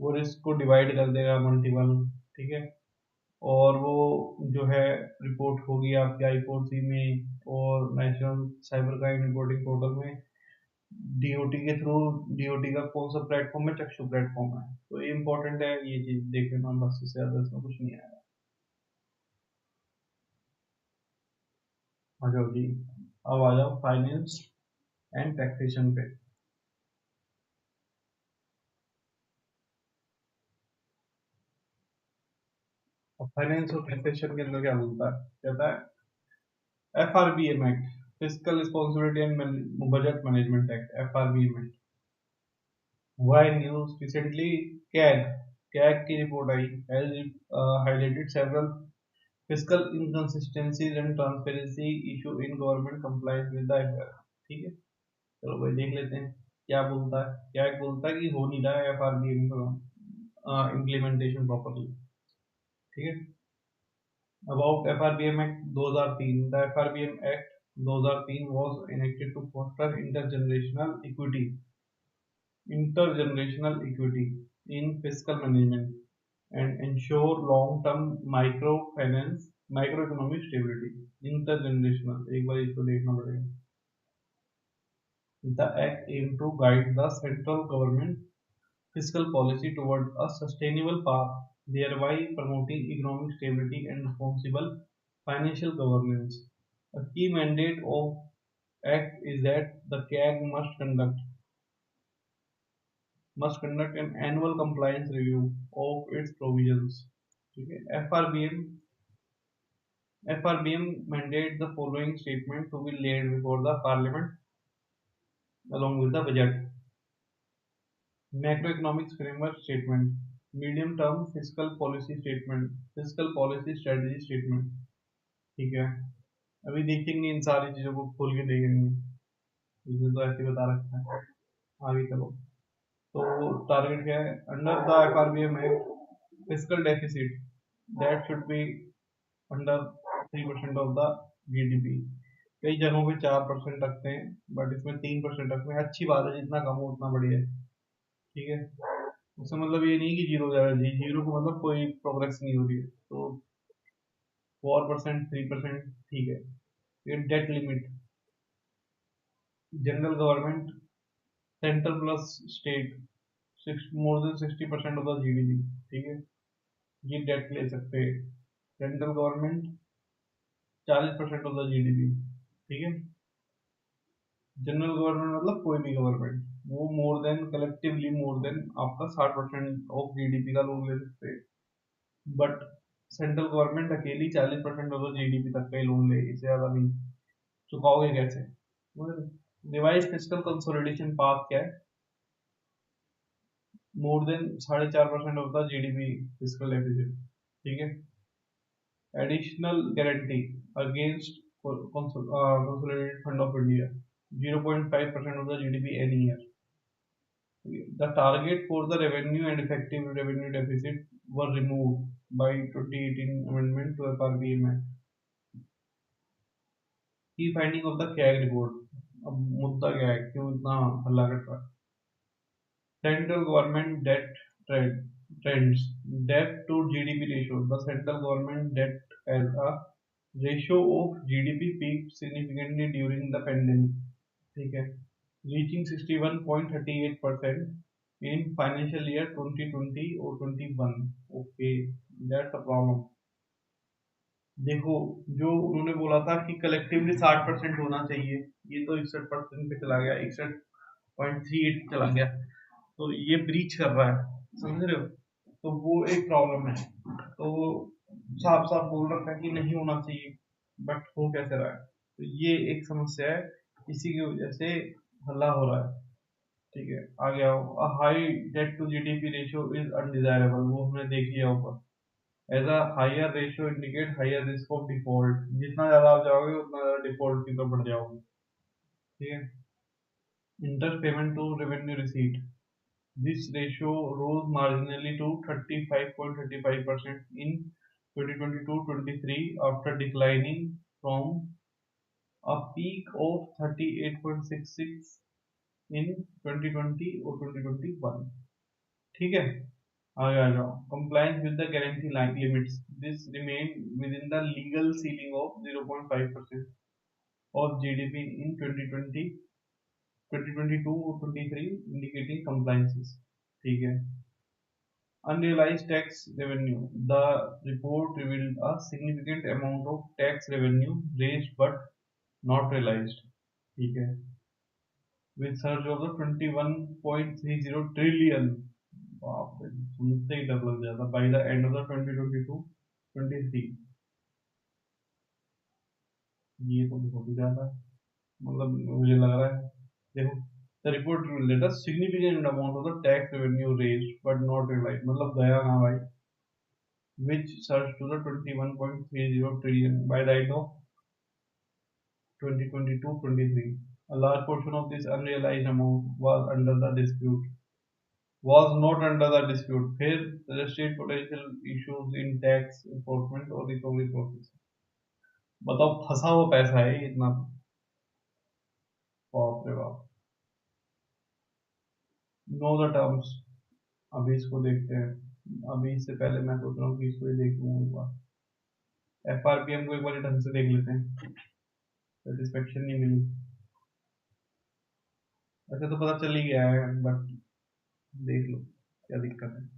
वो रिस्क को डिवाइड कर देगा मल्टीपल। ठीक है, और वो जो है रिपोर्ट होगी आपके I4C में और national cyber crime reporting portal में, डीओटी के थ्रू। डीओटी का कौन सा प्लेटफॉर्म है? चक्षु प्लेटफॉर्म है, तो ये इंपॉर्टेंट है, ये चीज देख लेना बस, इससे ज्यादा इसमें कुछ नहीं आएगा। आ जाओ जी, अब आ जाओ फाइनेंस एंड टैक्सेशन पे। अब फाइनेंस और टैक्सेशन के अंदर क्या बोलता है, कहता है FRBM act, physical responsibility and budget management act, FRBM act. Why news recently CAG CAG की रिपोर्ट आई has highlighted several fiscal inconsistencies and transparency issue in government compliance with the FR। ठीक है, चलो भाई देख लेते हैं क्या बोलता है। क्या बोलता है कि हो नहीं रहा है FRBM का इम्प्लीमेंटेशन प्रॉपरली। ठीक है, about FRBM act 2003, the FRBM act 2003 was enacted to foster intergenerational equity in fiscal management and ensure long-term microeconomic stability। Intergenerational, एक बार इसको देखना पड़ेगा। The act aimed to guide the central government fiscal policy toward a sustainable path, thereby promoting economic stability and responsible financial governance. A key mandate of Act is that the CAG must conduct an annual compliance review of its provisions. Okay. FRBM mandate the following statement to be laid before the Parliament along with the budget. Macroeconomics framework statement, medium term fiscal policy statement, fiscal policy strategy statement। ठीक है, अभी देखेंगे इन सारी चीजों को खोल के देखेंगे, इसमें तो ऐसे बता रखा है। आगे चलो, तो टारगेट क्या है under the FRBM act? Physical deficit that should be under 3% of the GDP। कई जगहों पे 4% रखते हैं, बट इसमें 3% रखते हैं, अच्छी बात है, जितना कम हो उतना बढ़िया है। ठीक है, उसका मतलब ये नहीं कि जीरो हो जाएगा, जी जीरो का मतलब कोई प्रोग्रेस नहीं हो रही है, तो 4%, 3% ठीक है। ये debt limit, general government, central plus state, more than 60% of the GDP, ठीक है, ये डेट ले सकते हैं। Central government 40% of the GDP, ठीक है। जनरल गवर्नमेंट मतलब कोई भी गवर्नमेंट, वो more than collectively more than आपका 60% ऑफ जीडीपी का लोन ले सकते हैं। बट सेंट्रल गवर्नमेंट अकेली 40% ऑफ द जीडीपी तक का ही लोन ले, इससे ज्यादा नहीं। चुकाओगे कैसे? रिवाइज फिस्कल कंसोलिडेशन पाथ क्या है? More than 4.5% of the GDP fiscal deficit, ठीक है। Additional guarantee against consolidated fund of India, 0.5% of the GDP any year. The target for the revenue and effective revenue deficit were removed by 2018 amendment to FRBM Act. Key finding of the CAG report. अब मुद्दा क्या है, क्यों इतना हल्ला कर रहा है? Central government debt trends. Debt to GDP ratio. The central government debt as a ratio of GDP peaked significantly during the pandemic. ठीक है, reaching 61.38% in financial year 2020 or 21. Okay, that's a problem. देखो, जो उन्होंने बोला था कि collectively 60% होना चाहिए, ये तो 61% पे चला गया, 61.38 चला गया, तो ये ब्रीच कर रहा है, समझ रहे हो? तो वो एक प्रॉब्लम है। तो साफ साफ बोल रखा है कि नहीं होना चाहिए, बट हो कैसे रहा है, तो ये एक समस्या है, इसी की वजह से हल्ला हो रहा है। ठीक है, आगे आओ। High debt to GDP ratio is undesirable, वो हमने देख लिया ऊपर। As a higher ratio indicate higher risk of default, जितना ज्यादा आप जाओगे उतना ज्यादा डिफॉल्ट की तरफ बढ़ जाओगे, ठीक है। Interest payment to revenue receipt, this ratio rose marginally to 35.35% in 2022-23 after declining from a peak of 38.66 in 2020 or 2021, ठीक है। आगे आ जाओ। Compliance with the guarantee line limits, this remain within the legal ceiling of 0.5% of GDP in 2020, 2022 or 23, indicating compliances, ठीक है। Unrealized tax revenue, the report revealed a significant amount of tax revenue raised but not realized, ठीक है, with surge of the 21.30 trillion, बाप रे, सुनते ही डर लग जाता, by the end of the 2022-23, ये तो बहुत ही ज्यादा है, मतलब मुझे लग रहा है। देखो, the report revealed a significant amount of the tax revenue raised but not realized, मतलब गया कहाँ भाई, which surged to the 21.30 trillion by the end of 2022-23. A large portion of this unrealized amount was under the dispute, was not under the dispute, फिर registered potential issues in tax enforcement और recovery process। बताओ, फंसा हुआ पैसा है ये इतना, बाप रे बाप। नो द टर्म्स, अभी इसको देखते हैं। अभी इससे पहले मैं सोच रहा हूँ कि इसको ही देख लूँ एक बार, FRBM को एक बार ढंग से देख लेते हैं, सेटिस्फेक्शन नहीं मिली। ऐसे तो पता चल ही गया है, बट देख लो क्या दिक्कत है।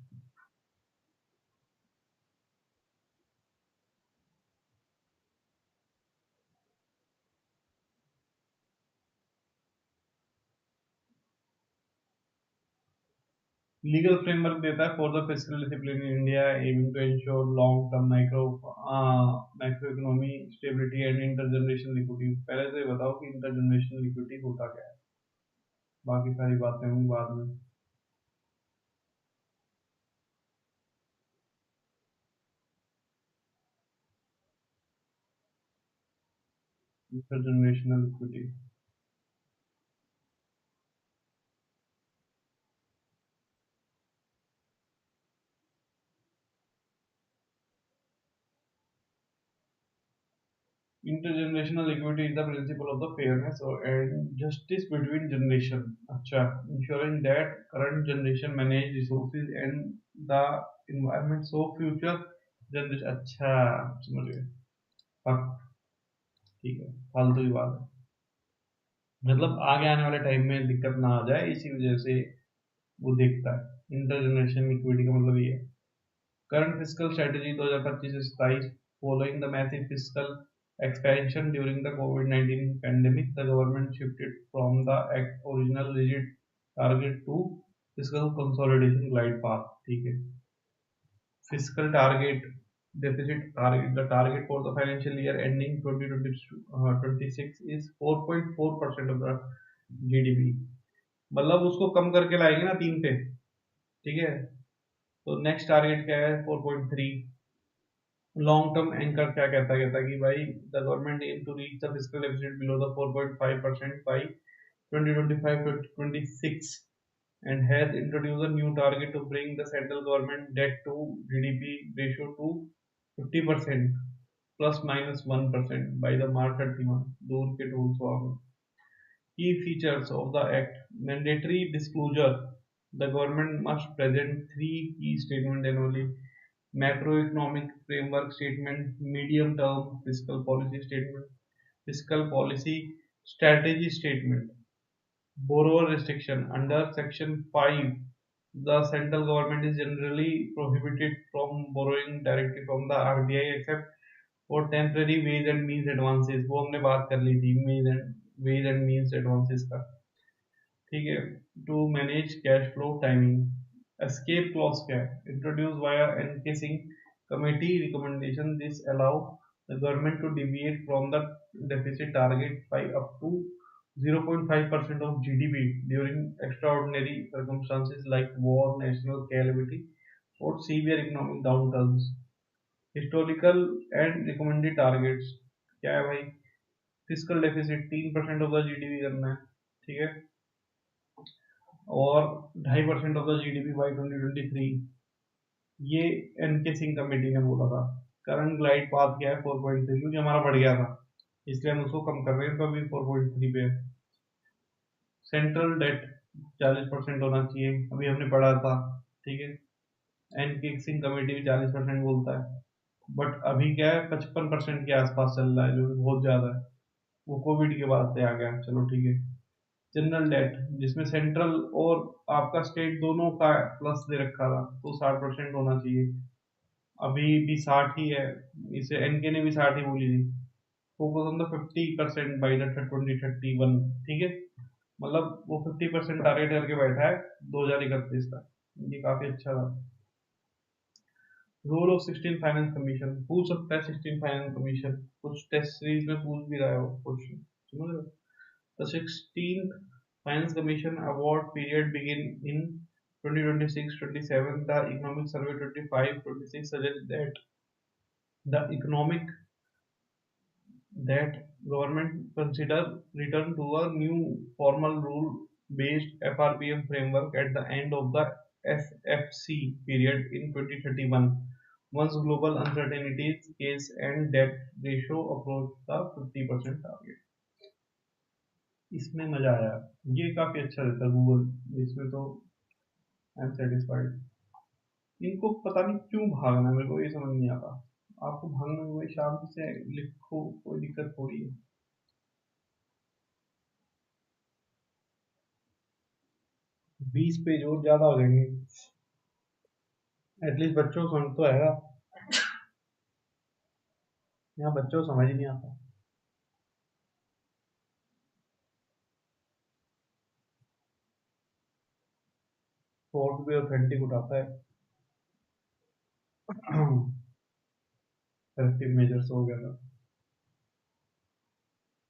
लीगल फ्रेमवर्क देता है for the fiscal discipline in India, aiming to ensure long term micro economy stability and intergeneration liquidity. पहले तो ये बताओ कि इंटरजनरेशन लिक्विडिटी होता क्या है, बाकी सारी बातें होंगी बाद में। Intergenerational liquidity, intergenerational equity is the principle of the fairness and justice between generation. अच्छा, ensuring that current generation manage resources and the environment so future generation. अच्छा, समझ गए. हाँ, ठीक है, फालतू की बात है. मतलब आगे आने वाले टाइम में दिक्कत ना आ जाए, इसी वजह से वो देखता है. इंटरजेनरेशन इक्विटी का मतलब ये है. करंट फिस्कल स्ट्रेटजी 2025 से 27. Following the massive fiscal expansion during the COVID-19 pandemic, the government shifted from the Act original rigid target to fiscal consolidation glide path. ठीक है. Fiscal target, deficit target, the target for the financial year ending 2026 is 4.4% of the GDP. मतलब उसको कम करके लाएंगे ना 3 पे. ठीक है. तो नेक्स्ट टारगेट क्या है? 4.3. लॉन्ग टर्म एंकर क्या कहता है कि भाई the government aim to reach the fiscal deficit below the 4.5% by 2025-26 and has introduced a new target to bring the central government debt to GDP ratio to 50% plus minus 1% by the March 31. दूर के tool so. Key features of the Act: mandatory disclosure. The government must present three key statements annually: macroeconomic framework statement, medium-term fiscal policy statement, fiscal policy strategy statement. Borrower restriction. Under Section 5, the central government is generally prohibited from borrowing directly from the RBI except for temporary wage and means advances. वो हमने बात कर ली थी wage and means advances का. ठीक है. To manage cash flow timing. Escape clause क्या है? Introduce via N K Singh committee recommendation. This allow the government to deviate from the deficit target by up to 0.5% of GDP during extraordinary circumstances like war, national calamity, or severe economic downturns. Historical and recommended targets क्या है भाई? Fiscal deficit 3% of the GDP करना है. ठीक है. और 2.5% of the GDP by 2023. ये N K Singh committee ने बोला था. करंट ग्लाइड पाथ क्या है? 4.3, क्योंकि हमारा बढ़ गया था इसलिए हम उसको कम कर रहे हैं, तो अभी 4.3 पे है. सेंट्रल डेट 40% होना चाहिए, अभी हमने पढ़ा था. ठीक है. एनके सिंह कमेटी भी 40% बोलता है, बट अभी क्या है 55% के आसपास चल रहा है, जो बहुत ज्यादा है. वो कोविड के बाद से आ गया. चलो ठीक है. जनरल डेट जिसमें सेंट्रल और आपका स्टेट दोनों का प्लस दे रखा था, तो 60% होना चाहिए. अभी भी 60 ही है. इसे एनके ने भी 60 ही बोली थी. Focus on the 50% by the 2031. ठीक है. मतलब वो 50% टारगेट करके बैठा है 2031 तक. ये काफी अच्छा था. रोल ऑफ 16 फाइनेंस कमीशन पूछ सकता है. 16 फाइनेंस कमीशन कुछ टेस्ट सीरीज में पूछ भी रहा है वो क्वेश्चन. समझ रहे हो? The 16th Finance Commission award period begin in 2026-27. The Economic Survey 25-26 suggests that the economic that government consider return to a new formal rule-based FRBM framework at the end of the SFC period in 2031. Once global uncertainties case and debt ratio approach the 50% target. इसमें मजा आया. ये काफी अच्छा रहता है Google. इसमें तो आई एम सेटिस्फाइड. इनको पता नहीं क्यों भागना, मेरे को ये समझ नहीं आता. आपको भागना है, वही शांति से लिखो, कोई दिक्कत थोड़ी है. 20 पेज और ज्यादा हो जाएंगे. एटलीस्ट बच्चों को समझ तो आएगा. यहाँ बच्चों को समझ ही नहीं आता. फोर्थ भी ऑथेंटिक उठाता है. करेक्टिव मेजर्स हो गया था.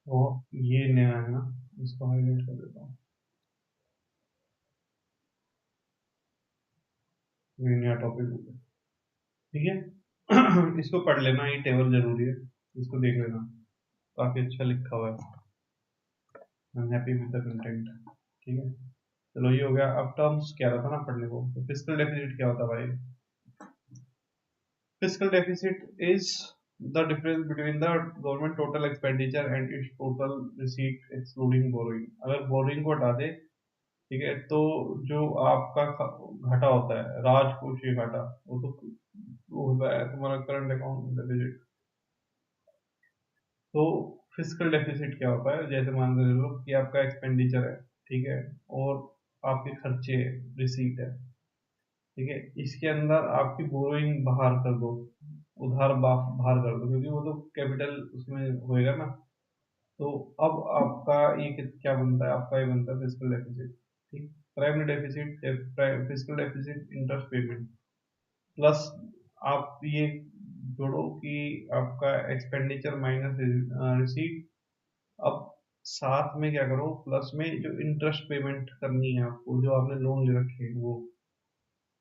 और ये नया है ना, इसको हाईलाइट कर देता हूँ. ये नया टॉपिक हो गया. ठीक है. इसको पढ़ लेना, ये टेबल जरूरी है, इसको देख लेना. काफी अच्छा लिखा हुआ है. I am happy with the content. ठीक है. चलो ये हो गया. अब टर्म्स क्या रहा था ना पढ़ने को. तो फिस्कल डेफिसिट क्या होता है भाई? Fiscal deficit is the difference between the government total expenditure and it's total receipt excluding borrowing. अगर बोरोइंग को हटा दे, ठीक है, तो जो आपका घाटा होता है, राजकोषीय घाटा, वो होता है तुम्हारा करंट अकाउंट डेफिसिट। तो फिस्कल डेफिसिट क्या होता है, जैसे मान के चलो कि आपका एक्सपेंडिचर है, ठीक है, और आपके खर्चे रिसीट है, ठीक है, इसके अंदर आपकी बोरोइंग बाहर कर दो, उधार बाहर कर दो, क्योंकि वो तो कैपिटल उसमें होएगा ना। तो अब आपका ये क्या बनता है, आपका ये बनता है फिस्कल डेफिसिट। ठीक, primary deficit, fiscal deficit, interest payment, plus आप ये जोड़ो कि आपका एक्सपेंडिचर माइनस रिसीट। अब साथ में क्या करो, प्लस में जो इंटरेस्ट पेमेंट करनी है आपको, जो आपने लोन ले रखे हैं वो,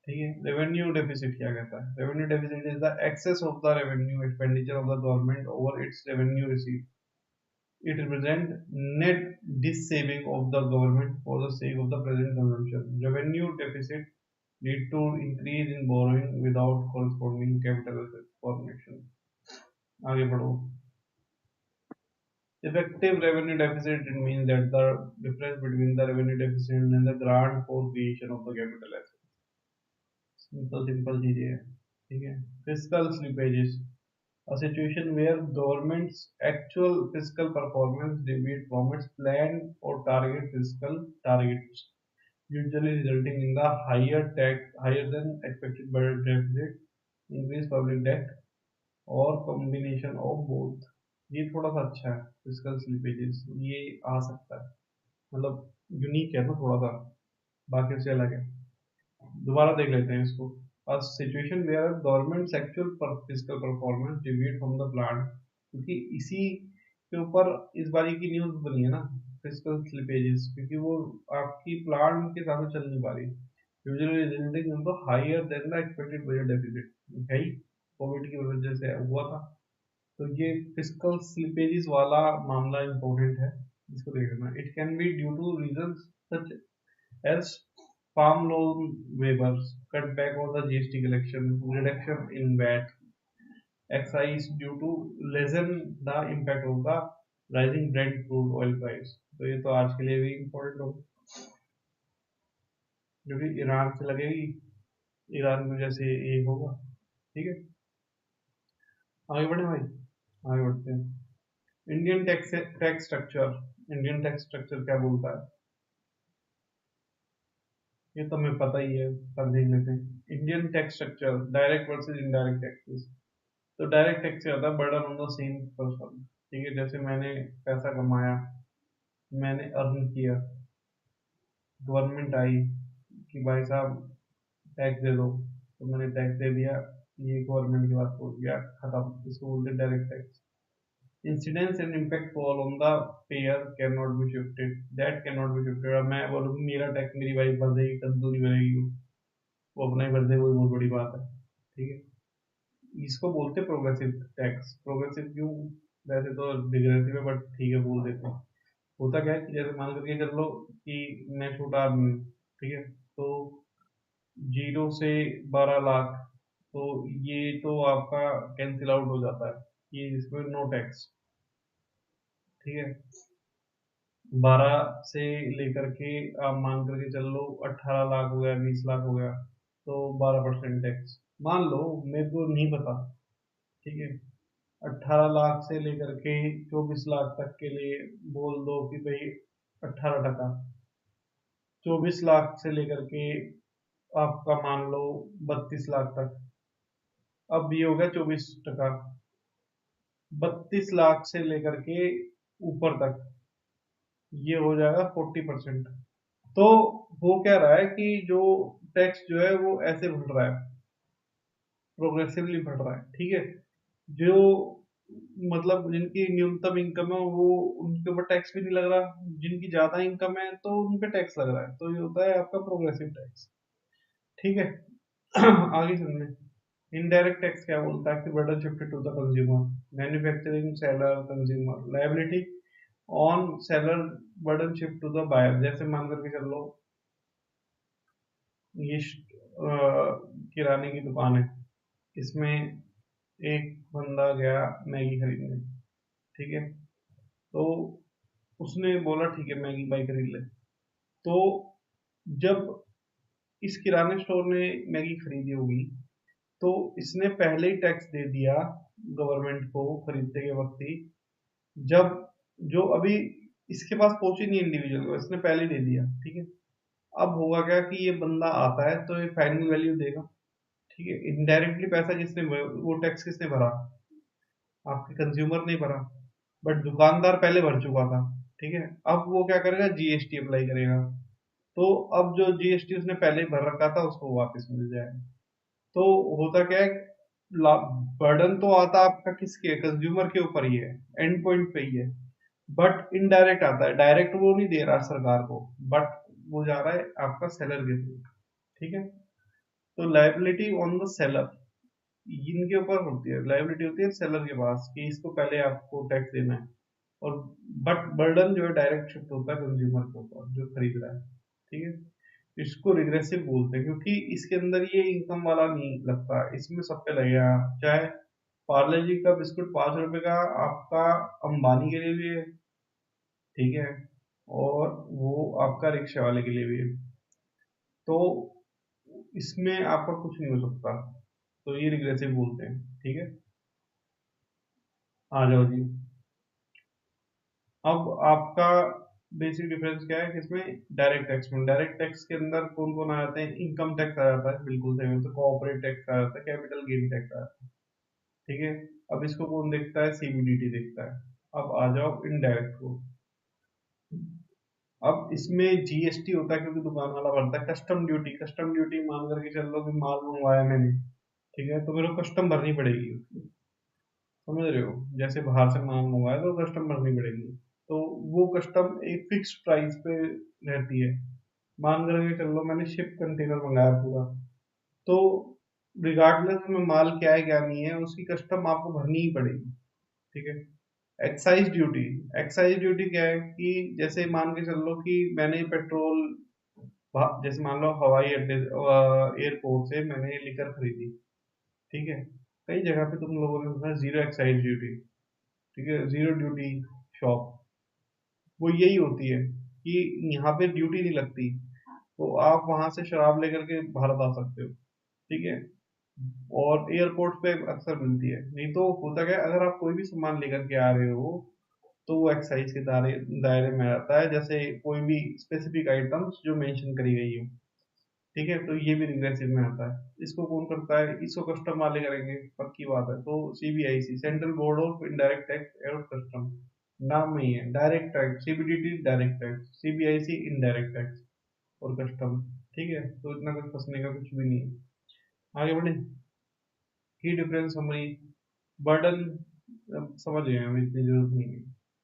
ठीक है। रेवेन्यू डेफिसिट क्या कहता है, revenue deficit is the excess of the revenue expenditure of the government over its revenue receipt. It represents net dis-saving of the government for the sake of the present consumption. Revenue deficit lead to increase in borrowing without corresponding capital formation. आगे बढ़ो। Effective revenue deficit, it means that the difference between the revenue deficit and the grant for creation of the capital asset. Simple चीजें है, ठीक है। Fiscal slippages, a situation where government's actual fiscal performance deviates from its planned or target fiscal targets, usually resulting in the higher than expected budget deficit, increased public debt, or combination of both। ये थोड़ा सा अच्छा है, fiscal slippages ये आ सकता है, मतलब unique है ना थोड़ा सा, बाकी से अलग है। दोबारा देख लेते हैं इसको। A situation where government's actual fiscal performance deviate from the plan, क्योंकि इसी के ऊपर इस बारी की न्यूज बनी है ना, फिस्कल स्लिपेजेस, क्योंकि वो आपकी प्लान के हिसाब से चल नहीं पा रही, usually resulting in the higher than the expected budget deficit, है ही कोविड की वजह से हुआ था। तो ये फिस्कल स्लिपेजेस वाला मामला इंपॉर्टेंट है, इसको देखना। It can be due two reasons such as farm loan waivers, cut back on the GST collection, reduction in VAT, excise due to lessen the impact of the rising Brent crude oil price। तो ये तो आज के लिए भी important हो, क्योंकि Iran से लगेगी, ईरान की वजह से ये होगा, ठीक है। आगे बढ़े भाई, आगे बढ़ते हैं। Indian tax structure, Indian tax structure क्या बोलता है, ये तो हमें पता ही है, पर देख लेते हैं। Indian tax structure, direct versus indirect taxes. तो डायरेक्ट टैक्स से आता है burden on the same person, ठीक है। जैसे मैंने पैसा कमाया, मैंने अर्न किया, गवर्नमेंट आई कि भाई साहब टैक्स दे दो, तो मैंने टैक्स दे दिया, ये गवर्नमेंट की बात हो गया, खत्म। इसको बोलते हैं direct tax. Incidence and impact fall on the pair can not be shifted, that can not be shifted. अब मैं बोलूँ मेरा टैक्स मेरी वाइफ भर देगी, कद्दू नहीं भरेगी, वो अपना ही भर दे, वही बहुत बड़ी बात है, ठीक है। इसको बोलते हैं प्रोग्रेसिव टैक्स। प्रोग्रेसिव क्यों, वैसे तो डिग्रेसिव है, बट ठीक है बोल देते हैं। होता क्या है कि जैसे मान करके चल लो कि मैं छोटा आदमी हूँ, ठीक है, तो 0 से 12 लाख, तो ये तो आपका कैंसिल आउट हो जाता है, ये इसमें नो टैक्स, ठीक है। 12 से लेकर के आप मान करके चल लो 18 लाख हो गया, 20 लाख हो गया, तो 12% टैक्स मान लो, मेरे को नहीं पता, ठीक है। 18 लाख से लेकर के 24 लाख तक के लिए बोल दो कि भाई 18%। 24 लाख से लेकर के आपका मान लो 32 लाख तक, अब ये हो गया 24%। 32 लाख से लेकर के ऊपर तक ये हो जाएगा 40%। तो वो कह रहा है कि जो टैक्स जो है वो ऐसे बढ़ रहा है, प्रोग्रेसिवली बढ़ रहा है, ठीक है। जो मतलब जिनकी न्यूनतम इनकम है वो, उनके ऊपर टैक्स भी नहीं लग रहा, जिनकी ज्यादा इनकम है तो उन पे टैक्स लग रहा है, तो ये होता है आपका प्रोग्रेसिव टैक्स, ठीक है। आगे सुनने। इनडायरेक्ट टैक्स क्या बोलता है कि burden shifted to the consumer, manufacturing seller consumer liability on seller, burden shift to the buyer. जैसे मान करके चल लो ये किराने की दुकान है, इसमें एक बंदा गया मैगी खरीदने, ठीक है, तो उसने बोला ठीक है मैगी भाई खरीद ले। तो जब इस किराने स्टोर ने मैगी खरीदी होगी, तो इसने पहले ही टैक्स दे दिया गवर्नमेंट को खरीदते के वक्त ही, जब जो अभी इसके पास पहुंची नहीं इंडिविजुअल को, इसने पहले ही दे दिया, ठीक है। अब होगा क्या कि ये बंदा आता है तो ये फाइनल वैल्यू देगा, ठीक है। इनडायरेक्टली पैसा किसने वो टैक्स किसने भरा, आपके कंज्यूमर ने भरा, बट दुकानदार पहले भर चुका था, ठीक है। अब वो क्या करेगा, जीएसटी अप्लाई करेगा, तो अब जो जीएसटी उसने पहले ही भर रखा था उसको वापस मिल जाएगा। तो होता क्या है, बर्डन तो आता आपका किसके, कंज्यूमर के ऊपर ही है, एंड पॉइंट पे ही है, बट इनडायरेक्ट आता है, डायरेक्ट वो नहीं दे रहा सरकार को, बट वो जा रहा है आपका सेलर के थ्रू, ठीक है। तो लाइबिलिटी ऑन द सेलर, इनके ऊपर होती है, लाइबिलिटी होती है सेलर के पास कि इसको पहले आपको टैक्स देना है, और बट बर्डन जो है डायरेक्ट शिफ्ट होता है कंज्यूमर के ऊपर जो खरीद रहा है, ठीक है। इसको रिग्रेसिव बोलते हैं क्योंकि इसके अंदर ये इनकम वाला नहीं लगता, इसमें सब पे लगेगा, चाहे पार्ले जी का बिस्कुट 5 रुपए का आपका अंबानी के लिए भी है, ठीक है, और वो आपका रिक्शा वाले के लिए भी है, तो इसमें आपका कुछ नहीं हो सकता, तो ये रिग्रेसिव बोलते हैं, ठीक है। आ जाओ जी। अब आपका बेसिक डिफरेंस क्या है किसमें, डायरेक्ट टैक्स में। डायरेक्ट टैक्स के अंदर कौन कौन आ जाते हैं, इनकम टैक्स आ जाता है, बिल्कुल सही, तो कॉर्पोरेट टैक्स आ जाता है, कैपिटल गेन टैक्स आ जाता है, ठीक है। अब इसको कौन देखता है, सीबीडीटी देखता है। अब आ जाओ इनडायरेक्ट को। अब इसमें जीएसटी होता है क्योंकि दुकान वाला भरता है, कस्टम ड्यूटी, कस्टम ड्यूटी मान करके चल लो कि माल मंगवाया मैंने, ठीक है, तो मेरे को कस्टम भरनी पड़ेगी, समझ रहे हो, जैसे बाहर से माल मंगवाया तो कस्टम भरनी पड़ेगी, तो वो कस्टम एक फिक्स प्राइस पे रहती है। मान करके चल लो मैंने शिप कंटेनर मंगाया पूरा, तो रिगार्डलेस में माल क्या है क्या नहीं है, उसकी कस्टम आपको भरनी ही पड़ेगी, ठीक है। एक्साइज ड्यूटी, एक्साइज ड्यूटी क्या है कि जैसे मान के चल लो कि मैंने पेट्रोल, जैसे मान लो हवाई अड्डे एयरपोर्ट से मैंने लिकर खरीदी, ठीक है, कई जगह पे तुम लोगों ने सुना जीरो एक्साइज ड्यूटी, ठीक है, जीरो ड्यूटी शॉप, वो यही होती है कि यहाँ पे ड्यूटी नहीं लगती, तो आप वहां से शराब लेकर के भारत आ सकते हो, ठीक है, और एयरपोर्ट पे अक्सर मिलती है। नहीं तो होता क्या है, अगर आप कोई भी सामान लेकर के आ रहे हो तो वो एक्साइज के दायरे दायरे में आता है, जैसे कोई भी स्पेसिफिक आइटम्स जो मेंशन करी गई हो, ठीक है, तो ये भी रिग्रेसिव में आता है। इसको कौन करता है, इसको कस्टम वाले करेंगे, पक्की बात है, तो CBIC, central board of indirect tax and custom, नाम में ही है, direct tax, CBDT direct tax, CBIC indirect tax और कस्टम, ठीक है, तो इतना कुछ फंसने का कुछ भी नहीं है। आगे बढ़े, की डिफरेंस हमारी, बर्डन समझ गए, हमें इतनी जरूरत नहीं है,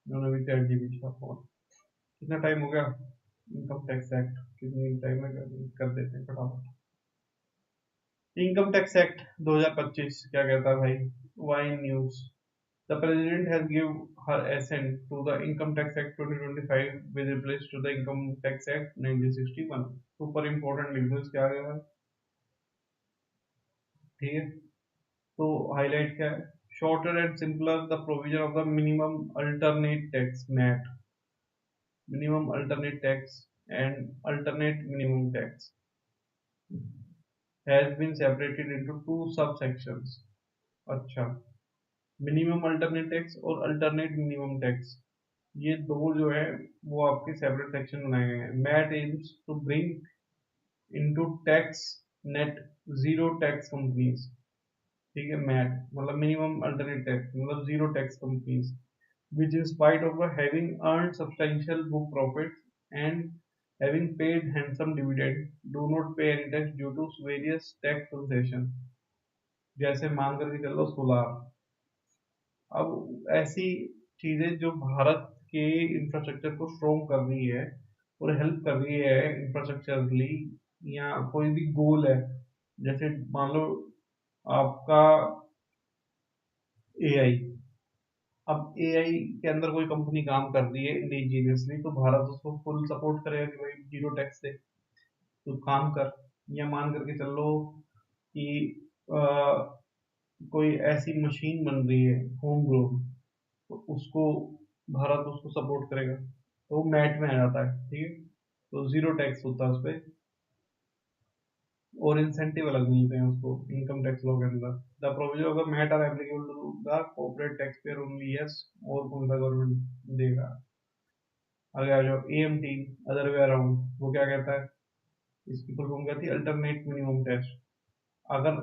उन्होंने भी चैट जीपीटी का फोन। कितना टाइम हो गया, इनकम टैक्स एक्ट कितनी टाइम में कर देते हैं फटाफट। इनकम टैक्स एक्ट 2025 क्या कहता है भाई, why news, the president has give her assent to the income tax act 2025 with replace to the income tax act 1961। Super important लिख दो इसके आगे भाई, ठीक है। तो हाईलाइट क्या है, shorter and simpler the provision of the minimum alternate tax MAT, minimum alternate tax and alternate minimum tax has been separated into two subsections। अच्छा, मिनिमम अल्टरनेट टैक्स और अल्टरनेट मिनिमम टैक्स, ये दो जो है वो आपके सेपरेट सेक्शन बनाए गए हैं। MAT aims to bring into tax net zero tax companies, ठीक है, मैट मतलब मिनिमम अल्टरनेट टैक्स मतलब zero tax companies, which in spite of having earned substantial book profits and having paid handsome dividend do not pay any tax due to various tax concession, जैसे मान करके चलो solar. अब ऐसी चीजें जो भारत के इंफ्रास्ट्रक्चर को स्ट्रोंग कर रही है और हेल्प कर रही है इंफ्रास्ट्रक्चरली, या कोई भी गोल है, जैसे मान लो आपका एआई, अब एआई के अंदर कोई कंपनी काम कर रही है इंडिजीनियसली, तो भारत उसको फुल सपोर्ट करेगा कि भाई जीरो टैक्स से तो काम कर। या मान करके चल लो कि कोई ऐसी मशीन बन रही है होम ग्रोन, तो उसको भारत उसको सपोर्ट करेगा, तो वो मैट में आ जाता है, ठीक है। तो जीरो टैक्स होता है उस पर, और इंसेंटिव अलग मिलते हैं उसको इनकम टैक्स लॉ के अंदर। The provision of the MAT are applicable to the corporate tax payer only, yes. और कौन सा गवर्नमेंट देगा? आगे आ जाओ, एएमटी, अदर वे अराउंड, वो क्या कहता है? इसकी फुल फॉर्म क्या थी? Alternate minimum tax. अगर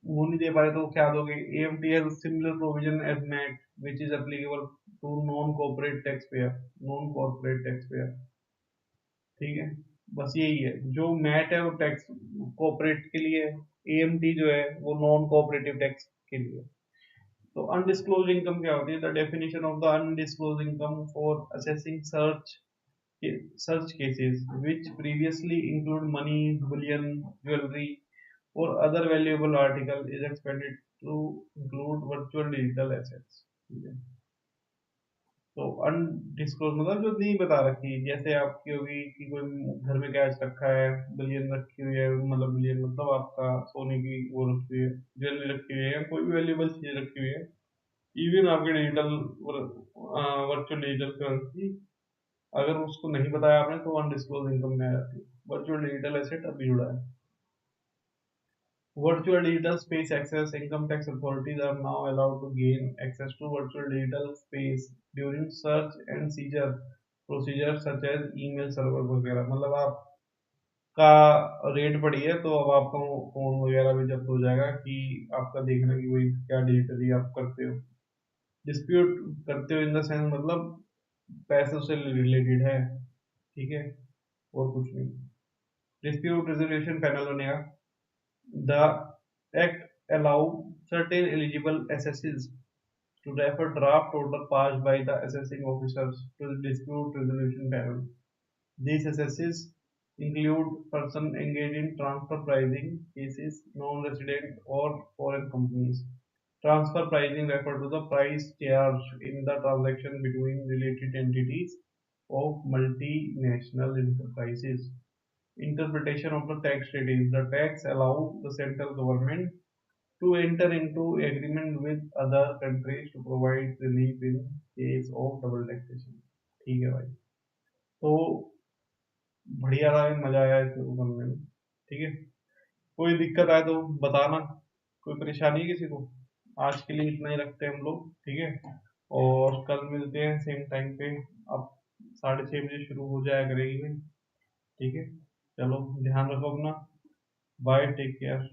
वो नहीं दे पाए तो क्या दोगे? AMT has similar provision as MAT which is applicable to non corporate tax payer, non corporate tax payer, ठीक है। बस यही है, जो मैट है वो टैक्स कॉर्पोरेट के लिए है, एएमटी जो है वो नॉन कोऑपरेटिव टैक्स के लिए। तो अनडिस्क्लोज इनकम क्या होती है? The definition of the undisclosed income for assessing such cases which previously include money, bullion, jewelry, or other valuable article is expanded to include virtual digital assets, ठीक है। तो undisclosed मतलब जो नहीं बता रखी, जैसे आपकी होगी कि कोई घर में कैश रखा है, बिलियन रखी हुई है, मतलब बिलियन मतलब आपका सोने की वो रखी हुई है, ज्वेलरी रखी हुई है, कोई भी वैल्यूबल चीज रखी हुई है, इवन आपके डिजिटल वर्चुअल डिजिटल करेंसी, अगर उसको नहीं बताया आपने तो अनडिस्क्लोज इनकम में आ जाती है। वर्चुअल डिजिटल एसेट अभी जुड़ा है। Virtual digital space access, income tax authorities are now allowed to gain access to virtual digital space during search and seizure procedures such as email server वगैरह। मतलब आपका rate बढ़ी है तो अब आपका फोन वगैरह भी जब्त हो जाएगा कि आपका देखना कि वही क्या डिजिटली आप करते हो। डिस्प्यूट करते हो इन द सेंस मतलब पैसों से रिलेटेड है, ठीक है, और कुछ नहीं। डिस्प्यूट रेजोल्यूशन पैनल बनेगा। The Act allow certain eligible assessees to refer draft order passed by the assessing officers to the dispute resolution panel. These assessees include persons engaged in transfer pricing cases, non-resident or foreign companies. Transfer pricing refers to the price charged in the transaction between related entities of multinational enterprises. Interpretation of the tax treaties. The tax allow the central government to enter into agreement with other countries to provide relief in case of double taxation, ठीक है भाई। तो बढ़िया रहा है, मजा आया इसको करने में, ठीक है। कोई दिक्कत आए तो बताना, कोई परेशानी है किसी को? आज के लिए इतना ही रखते हैं हम लोग, ठीक है। और कल मिलते हैं सेम टाइम पे। अब 6:30 बजे शुरू हो जाया करेगी भाई, ठीक है। चलो ध्यान रखो अपना, बाय, टेक केयर।